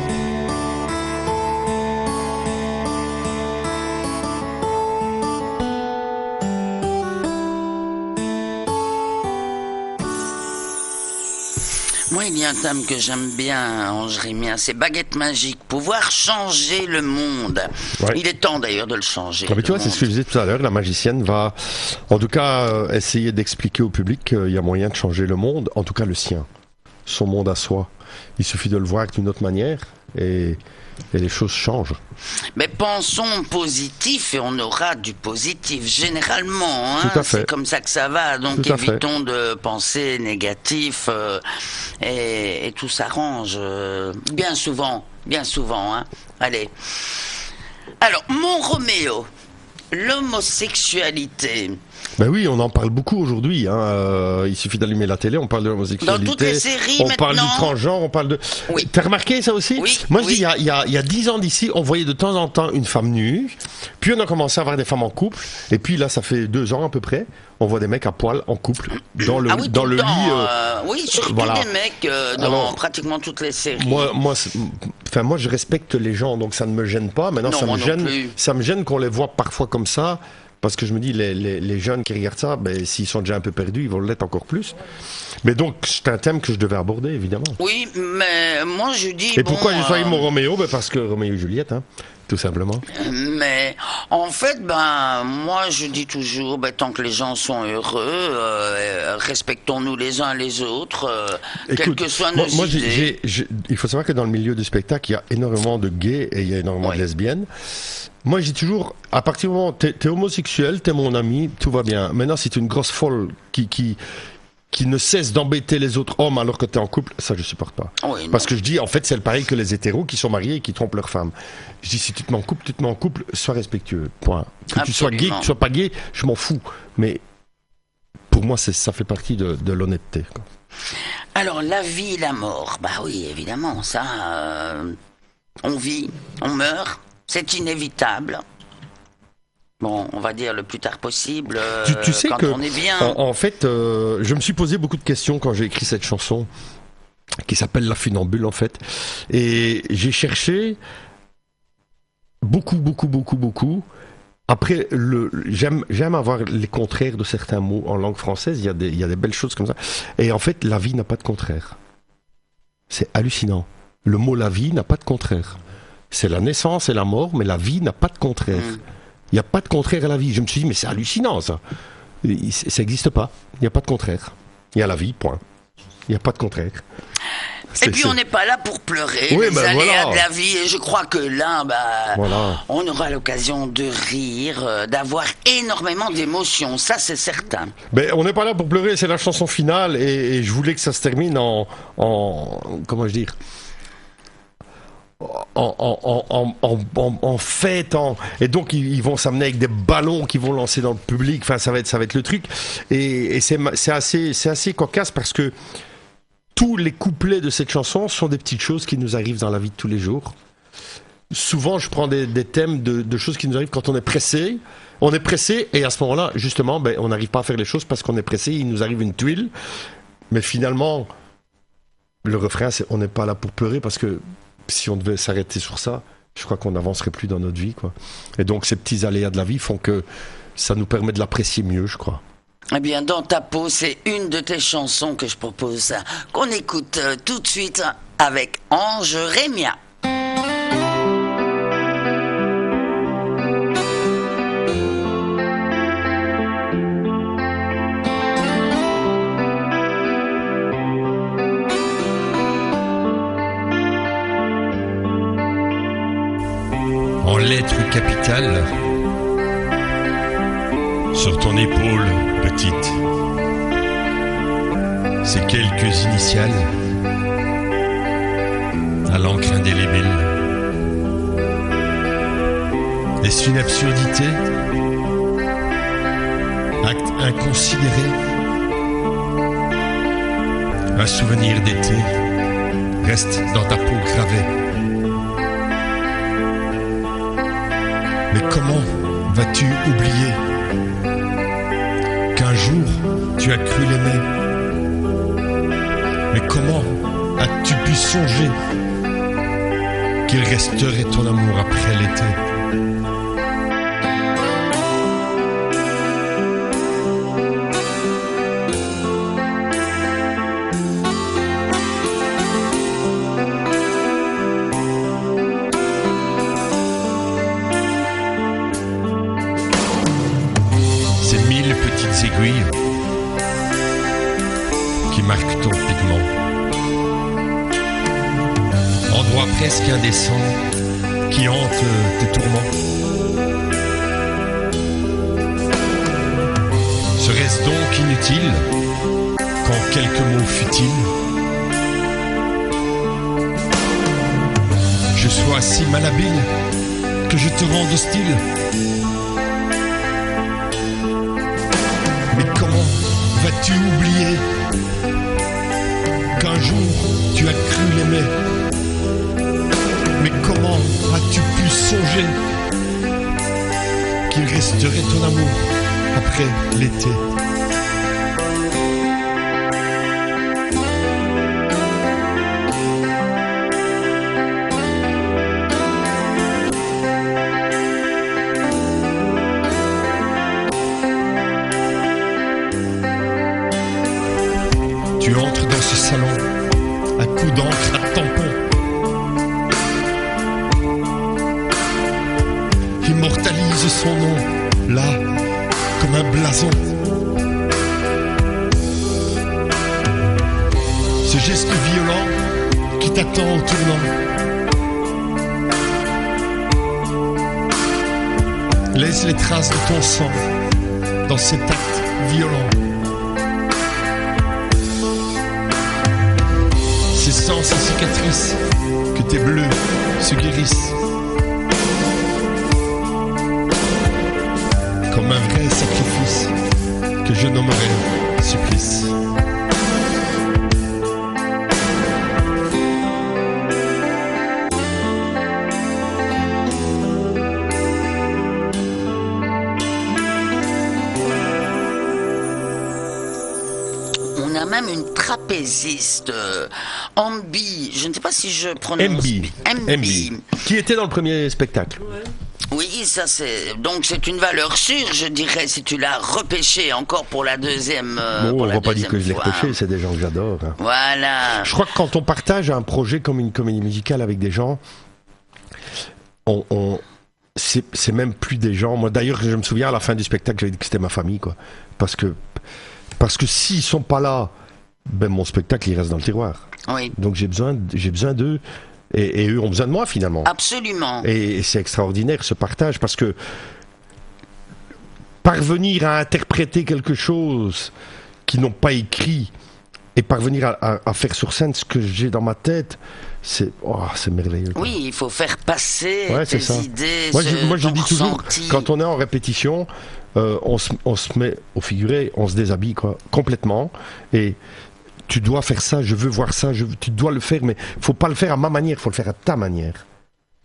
Moi, il y a un thème que j'aime bien, Ange Rémien, c'est baguette magique, pouvoir changer le monde. Ouais. Il est temps d'ailleurs de le changer. Mais tu vois, c'est ce que je disais tout à l'heure, la magicienne va, en tout cas, essayer d'expliquer au public qu'il y a moyen de changer le monde, en tout cas le sien, son monde à soi. Il suffit de le voir d'une autre manière et les choses changent. Mais pensons positif et on aura du positif, généralement. Hein, Tout à fait. c'est comme ça que ça va, donc Tout à fait. évitons de penser négatif et tout s'arrange. Bien souvent. Hein. Allez. Alors, mon Roméo, l'homosexualité. Ben oui, on en parle beaucoup aujourd'hui. Il suffit d'allumer la télé, on parle de l'homosexualité. Dans toutes les séries on parle du maintenant. transgenre, on parle de. Oui. T'as remarqué ça aussi? Oui, Moi, je oui. dis, il y a 10 ans d'ici, on voyait de temps en temps une femme nue. Puis on a commencé à voir des femmes en couple. Et puis là, ça fait 2 ans à peu près, on voit des mecs à poil en couple dans le Ah oui, dans tout le le temps, lit. oui, surtout voilà. des mecs dans Alors, pratiquement toutes les séries. Moi, je respecte les gens, donc ça ne me gêne pas. Maintenant, Non, ça moi me non gêne. plus. Ça me gêne qu'on les voit parfois comme ça. Parce que je me dis, les jeunes qui regardent ça, ben, s'ils sont déjà un peu perdus, ils vont l'être encore plus. Mais donc, c'est un thème que je devais aborder, évidemment. Oui, mais moi je dis. Et bon, pourquoi j'ai choisi mon Roméo? Ben, parce que Roméo et Juliette, hein, tout simplement. Mais en fait, moi je dis toujours, tant que les gens sont heureux, respectons-nous les uns les autres, quelles Écoute, que soient nos moi, idées. il faut savoir que dans le milieu du spectacle, il y a énormément de gays et il y a énormément Oui. de lesbiennes. Moi, je dis toujours, à partir du moment où t'es homosexuel, t'es mon ami, tout va bien. Maintenant, si t'es une grosse folle qui ne cesse d'embêter les autres hommes alors que t'es en couple, ça, je supporte pas. Oui, Parce que je dis, en fait, c'est le pareil que les hétéros qui sont mariés et qui trompent leur femme. Je dis, si tu te mets en couple, sois respectueux. Point. Que tu sois gay, Absolument. que tu sois pas gay, je m'en fous. Mais pour moi, ça fait partie de l'honnêteté, quoi. Alors la vie, la mort, oui, évidemment, ça, on vit, on meurt, c'est inévitable. Bon, on va dire le plus tard possible, Tu sais quand que, on est bien. en fait, je me suis posé beaucoup de questions quand j'ai écrit cette chanson, qui s'appelle La Funambule, en fait. Et j'ai cherché beaucoup. Après, j'aime avoir les contraires de certains mots en langue française. Il y a des belles choses comme ça. Et en fait, la vie n'a pas de contraire. C'est hallucinant. Le mot la vie n'a pas de contraire. C'est la naissance et la mort, mais la vie n'a pas de contraire. Il n'y a pas de contraire à la vie. Je me suis dit, mais c'est hallucinant, ça. Ça n'existe pas. Il n'y a pas de contraire. Il y a la vie, point. Il n'y a pas de contraire. Et puis on n'est pas là pour pleurer Oui, les aléas voilà. de la vie. Et je crois que là, Voilà. on aura l'occasion de rire, d'avoir énormément d'émotions. Ça, c'est certain. Ben, on n'est pas là pour pleurer, c'est la chanson finale et je voulais que ça se termine en comment je dire, en fête, et donc ils vont s'amener avec des ballons qu'ils vont lancer dans le public. Enfin, ça va être le truc. Et c'est assez cocasse parce que tous les couplets de cette chanson sont des petites choses qui nous arrivent dans la vie de tous les jours. Souvent, je prends des thèmes de choses qui nous arrivent quand on est pressé. On est pressé et à ce moment-là, justement, on n'arrive pas à faire les choses parce qu'on est pressé. Il nous arrive une tuile. Mais finalement, le refrain, c'est on n'est pas là pour pleurer parce que si on devait s'arrêter sur ça, je crois qu'on n'avancerait plus dans notre vie, quoi. Et donc, ces petits aléas de la vie font que ça nous permet de l'apprécier mieux, je crois. Eh bien, Dans ta peau, c'est une de tes chansons que je propose qu'on écoute tout de suite avec Ange Rémien. En lettres capitales, sur ton épaule petite, ces quelques initiales à l'encre indélébile. Est-ce une absurdité? Acte inconsidéré? Un souvenir d'été reste dans ta peau gravée. comment vas-tu oublier qu'un jour tu as cru l'aimer? Mais comment as-tu pu songer qu'il resterait ton amour après l'été? Ces 1000 petites aiguilles qui marquent ton pigment, endroit presque indécent qui hante tes tourments. Serait-ce donc inutile qu'en quelques mots futiles je sois si malhabile que je te rende hostile? Mais comment vas-tu oublier qu'un jour tu as cru l'aimer? Mais comment as-tu pu songer qu'il resterait ton amour après l'été? Tu entres dans ce salon à coups d'encre à tampon, immortalise son nom là comme un blason. Ce geste violent qui t'attend au tournant laisse les traces de ton sang dans cet acte violent. C'est sans ces cicatrices que tes bleus se guérissent. Comme un vrai sacrifice que je nommerai supplice. On a même une trapéziste, Ambi, je ne sais pas si je prononce MB. Qui était dans le premier spectacle. Oui, ça c'est donc c'est une valeur sûre, je dirais, si tu l'as repêché encore pour la deuxième. Bon, pour on la va pas dire que je l'ai deuxième fois. repêché, c'est des gens que j'adore. Hein. Voilà. Je crois que quand on partage un projet comme une comédie musicale avec des gens, c'est même plus des gens. Moi, d'ailleurs, je me souviens à la fin du spectacle, j'avais dit que c'était ma famille, quoi. Parce que s'ils sont pas là, ben mon spectacle il reste dans le tiroir. Oui. Donc j'ai besoin d'eux et eux ont besoin de moi finalement. Absolument. Et c'est extraordinaire ce partage parce que parvenir à interpréter quelque chose qu'ils n'ont pas écrit et parvenir à faire sur scène ce que j'ai dans ma tête, c'est merveilleux. Quoi. Oui, il faut faire passer c'est tes ça. idées. Moi je ton dis toujours, ressenti. quand on est en répétition, on se met au figuré, on se déshabille quoi, complètement et tu dois faire ça, je veux voir ça, tu dois le faire, mais faut pas le faire à ma manière, faut le faire à ta manière.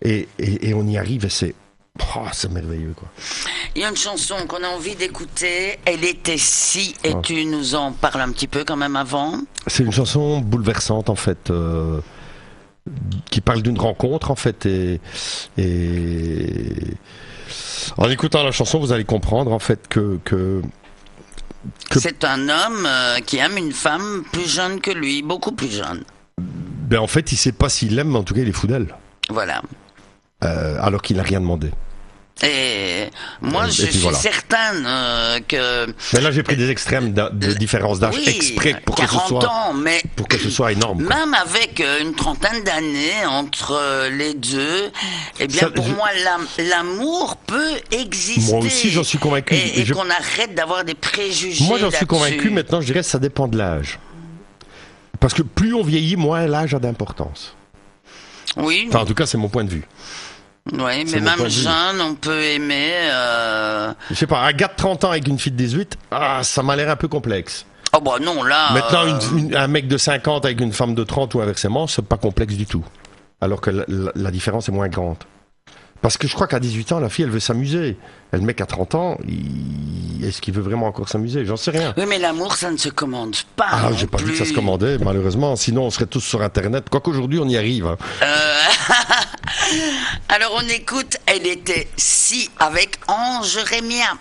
Et on y arrive et c'est merveilleux quoi. Il y a une chanson qu'on a envie d'écouter, Elle était si, et tu nous en parles un petit peu quand même avant. C'est une chanson bouleversante en fait, qui parle d'une rencontre en fait et en écoutant la chanson vous allez comprendre en fait que c'est un homme qui aime une femme plus jeune que lui, beaucoup plus jeune. Ben en fait il sait pas s'il l'aime mais en tout cas il est fou d'elle. Voilà. Alors qu'il n'a rien demandé. Et moi, je suis certaine que... Mais là, j'ai pris des extrêmes de différence d'âge exprès pour que ce soit énorme. Même avec une trentaine d'années entre les deux, eh bien, moi, l'amour peut exister. Moi aussi, j'en suis convaincu. Et qu'on arrête d'avoir des préjugés. Moi, j'en suis convaincu. Maintenant, je dirais que ça dépend de l'âge. Parce que plus on vieillit, moins l'âge a d'importance. Oui. Enfin, en tout cas, c'est mon point de vue. Oui, mais même jeune, on peut aimer... Je sais pas, un gars de 30 ans avec une fille de 18, ça m'a l'air un peu complexe. Oh bah non, là... Maintenant, un mec de 50 avec une femme de 30 ou inversement, c'est pas complexe du tout. Alors que la différence est moins grande. Parce que je crois qu'à 18 ans, la fille, elle veut s'amuser. Le mec à 30 ans, est-ce qu'il veut vraiment encore s'amuser? J'en sais rien. Oui, mais l'amour, ça ne se commande pas. Ah, non j'ai pas dit plus. que ça se commandait, malheureusement. Sinon, on serait tous sur Internet. Quoique aujourd'hui, on y arrive. Hein. Alors on écoute, elle était si avec Ange Rémia.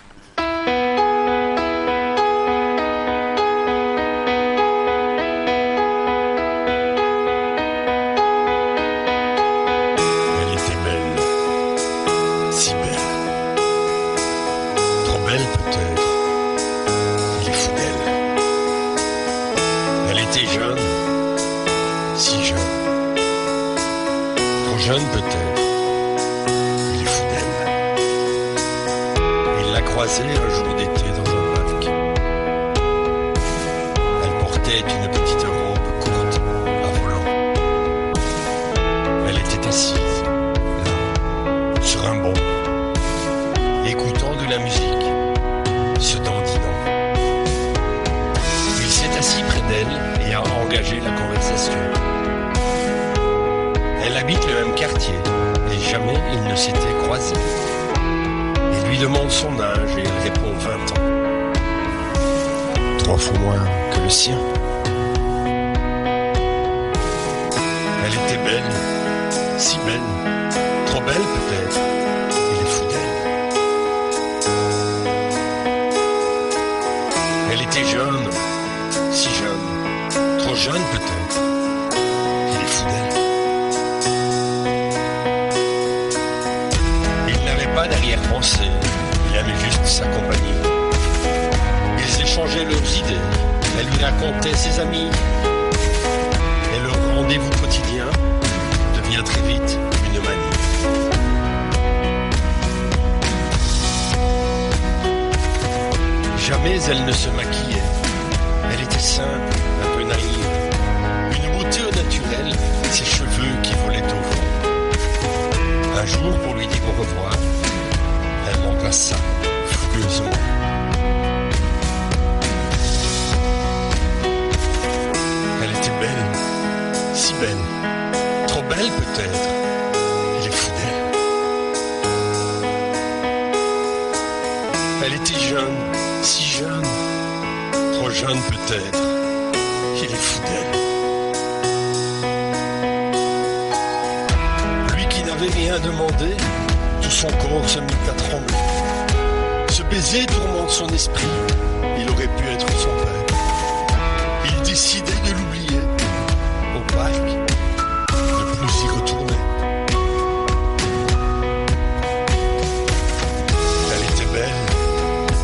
Elle était belle, si belle. Trop belle peut-être. Il est fou d'elle. Elle était jeune, si jeune. Trop jeune peut-être. Il est fou d'elle. Il l'a croisée un jour d'été dans un parc. Elle portait une petite robe courte à volant. Elle était assise, là, sur un banc, écoutant de la musique, se dandinant. Il s'est assis près d'elle et a engagé la conversation. Elle habite le même quartier et jamais ils ne s'étaient croisés. Il lui demande son âge et il répond 20 ans. 3 fois moins que le sien. Elle était belle, si belle, trop belle peut-être. Il est fou d'elle. Elle était jeune, si jeune, trop jeune peut-être. Il est fou d'elle. Il n'avait pas d'arrière-pensée, il aimait juste sa compagnie. Ils échangeaient leurs idées, elle lui racontait ses amis. Et leur rendez-vous quotidien devient très vite une manie. Jamais elle ne se maquillait. Elle était simple, un peu naïve. Une beauté au naturel, ses cheveux qui volaient au vent. Un jour, pour lui dire au revoir, elle l'embrassa fougueusement. Elle était belle, si belle, trop belle peut-être. Il est fou d'elle. Elle était jeune, si jeune, trop jeune peut-être. Il est fou d'elle. Lui qui n'avait rien demandé, tout son corps se mit à trembler. Ce baiser tourmente son esprit, il aurait pu être son père. Il décidait de l'oublier, au parc, ne plus y retourner. Elle était belle,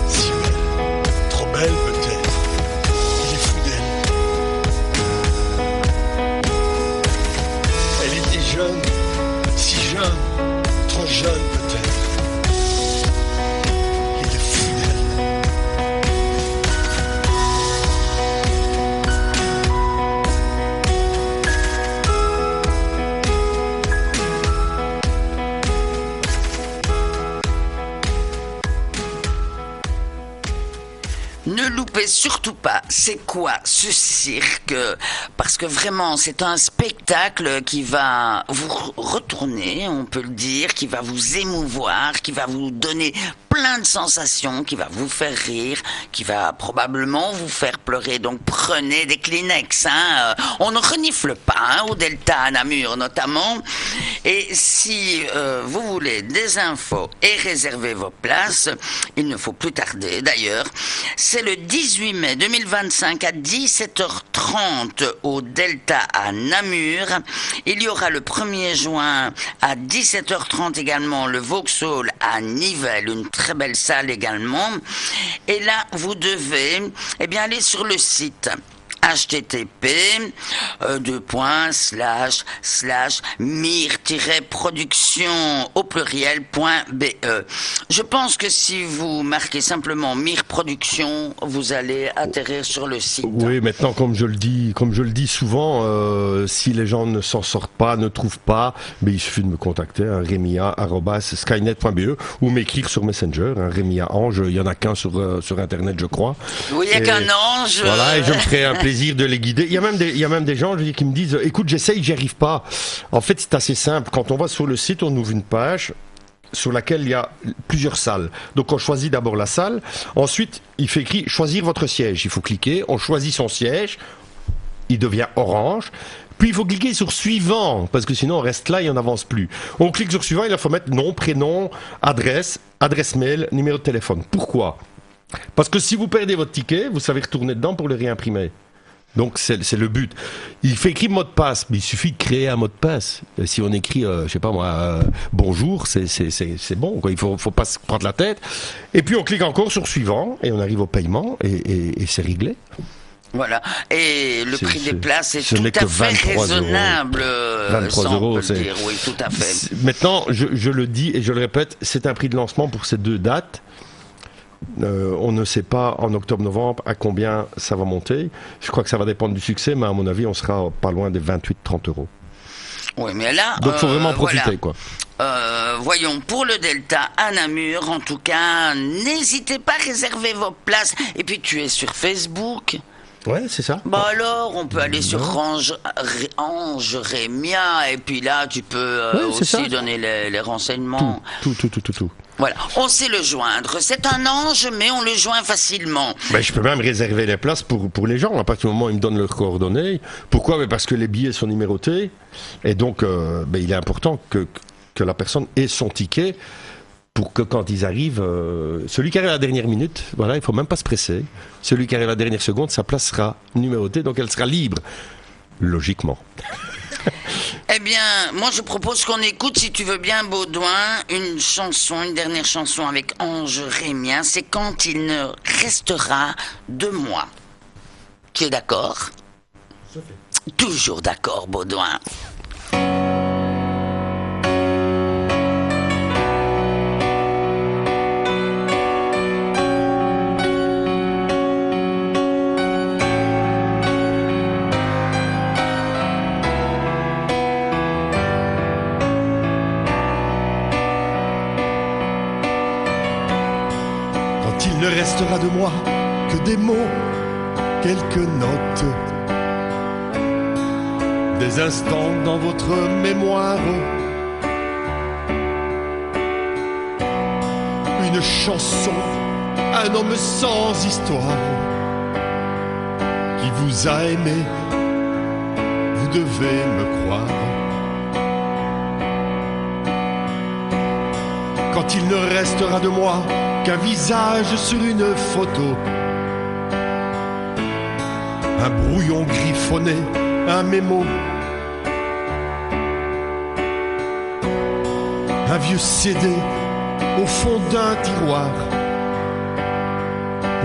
si belle, trop belle peut-être. Il est fou d'elle. Elle était jeune, si jeune, trop jeune peut-être. Il est fou d'elle. Ne loupez surtout pas, c'est quoi ce cirque? Parce que vraiment, c'est un spectacle qui va vous retourner, on peut le dire, qui va vous émouvoir, qui va vous donner plein de sensations, qui va vous faire rire, qui va probablement vous faire pleurer. Donc prenez des Kleenex, hein. On ne renifle pas, hein, au Delta à Namur notamment. Et si vous voulez des infos et réserver vos places, il ne faut plus tarder d'ailleurs. C'est le 18 mai 2025 à 17h30 au Delta à Namur. Il y aura le 1er juin à 17h30 également le Vauxhall à Nivelles, une très belle salle également. Et là, vous devez aller sur le site http mir-production au pluriel.be. Je pense que si vous marquez simplement Mir Production, vous allez atterrir sur le site. Oui, maintenant, comme je le dis souvent, si les gens ne s'en sortent pas, ne trouvent pas, il suffit de me contacter, hein, remia@skynet.be ou m'écrire sur Messenger, hein, Remia Ange. Il y en a qu'un sur Internet, je crois. Oui, il n'y a qu'un ange. Voilà, et je me ferai un plaisir de les guider. Il y a même des gens qui me disent, écoute, j'essaye, j'y arrive pas. En fait, c'est assez simple. Quand on va sur le site, on ouvre une page sur laquelle il y a plusieurs salles. Donc on choisit d'abord la salle, ensuite il fait écrit choisir votre siège. Il faut cliquer, on choisit son siège, il devient orange. Puis il faut cliquer sur suivant, parce que sinon on reste là et on n'avance plus. On clique sur suivant, il faut mettre nom, prénom, adresse mail, numéro de téléphone. Pourquoi ? Parce que si vous perdez votre ticket, vous savez retourner dedans pour le réimprimer. Donc c'est le but. Il fait écrire mot de passe, mais il suffit de créer un mot de passe. Si on écrit, je sais pas moi, bonjour, c'est bon, quoi. Il faut pas se prendre la tête. Et puis on clique encore sur suivant et on arrive au paiement et c'est réglé. Voilà. Et le prix des places est tout à fait raisonnable. 23 euros, c'est... dire. Oui, tout à fait. Maintenant, je le dis et je le répète, c'est un prix de lancement pour ces 2 dates. On ne sait pas en octobre-novembre à combien ça va monter. Je crois que ça va dépendre du succès, mais à mon avis, on sera pas loin des 28-30 euros. Oui, mais là... Donc, il faut vraiment profiter, quoi. Voyons, pour le Delta à Namur, en tout cas, n'hésitez pas à réserver vos places. Et puis, tu es sur Facebook. Ouais, c'est ça. Bah alors, on peut aller sur Ange Rémia, et puis là, tu peux aussi donner les renseignements. Tout. Voilà, on sait le joindre. C'est un ange, mais on le joint facilement. Ben, je peux même réserver les places pour les gens. À partir du moment où ils me donnent leurs coordonnées. Pourquoi ? Ben parce que les billets sont numérotés. Et donc, il est important que la personne ait son ticket pour que quand ils arrivent, celui qui arrive à la dernière minute, voilà, il faut même pas se presser. Celui qui arrive à la dernière seconde, sa place sera numérotée, donc elle sera libre. Logiquement. Eh bien, moi je propose qu'on écoute, si tu veux bien, Baudouin, une dernière chanson avec Ange Rémien. C'est Quand il ne restera de moi. Tu es d'accord ? Toujours d'accord, Baudouin. Il ne restera de moi que des mots, quelques notes, des instants dans votre mémoire, une chanson, un homme sans histoire qui vous a aimé, vous devez me croire. Quand il ne restera de moi qu'un visage sur une photo, un brouillon griffonné, un mémo, un vieux CD au fond d'un tiroir,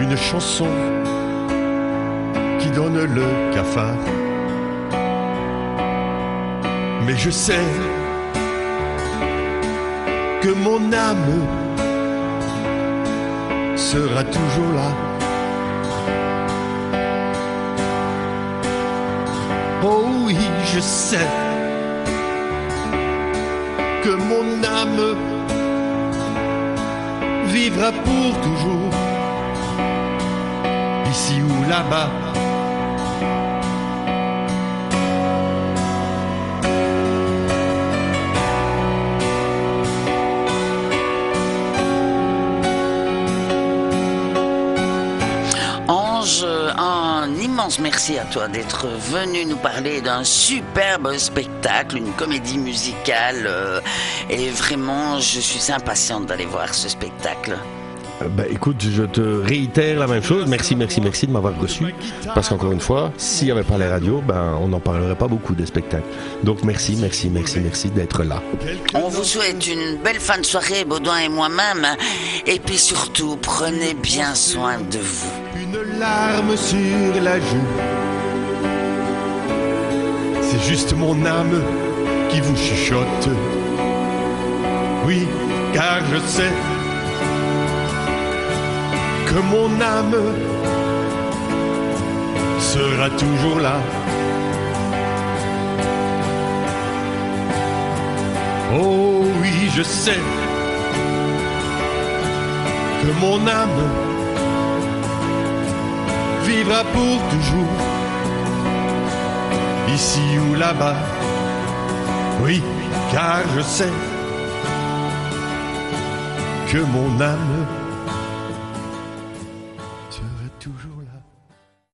une chanson qui donne le cafard. Mais je sais que mon âme sera toujours là. Oh oui, je sais que mon âme vivra pour toujours, ici ou là-bas. Merci à toi d'être venu nous parler d'un superbe spectacle, une comédie musicale, et vraiment je suis impatiente d'aller voir ce spectacle. Écoute, je te réitère la même chose. Merci de m'avoir reçu. Parce qu'encore une fois, s'il n'y avait pas les radios, on n'en parlerait pas beaucoup des spectacles. Donc merci d'être là. On vous souhaite une belle fin de soirée, Baudouin et moi-même. Et puis surtout, prenez bien soin de vous. Une larme sur la joue, c'est juste mon âme qui vous chuchote. Oui, car je sais que mon âme sera toujours là. Oh oui, je sais que mon âme vivra pour toujours, ici ou là-bas. Oui, car je sais que mon âme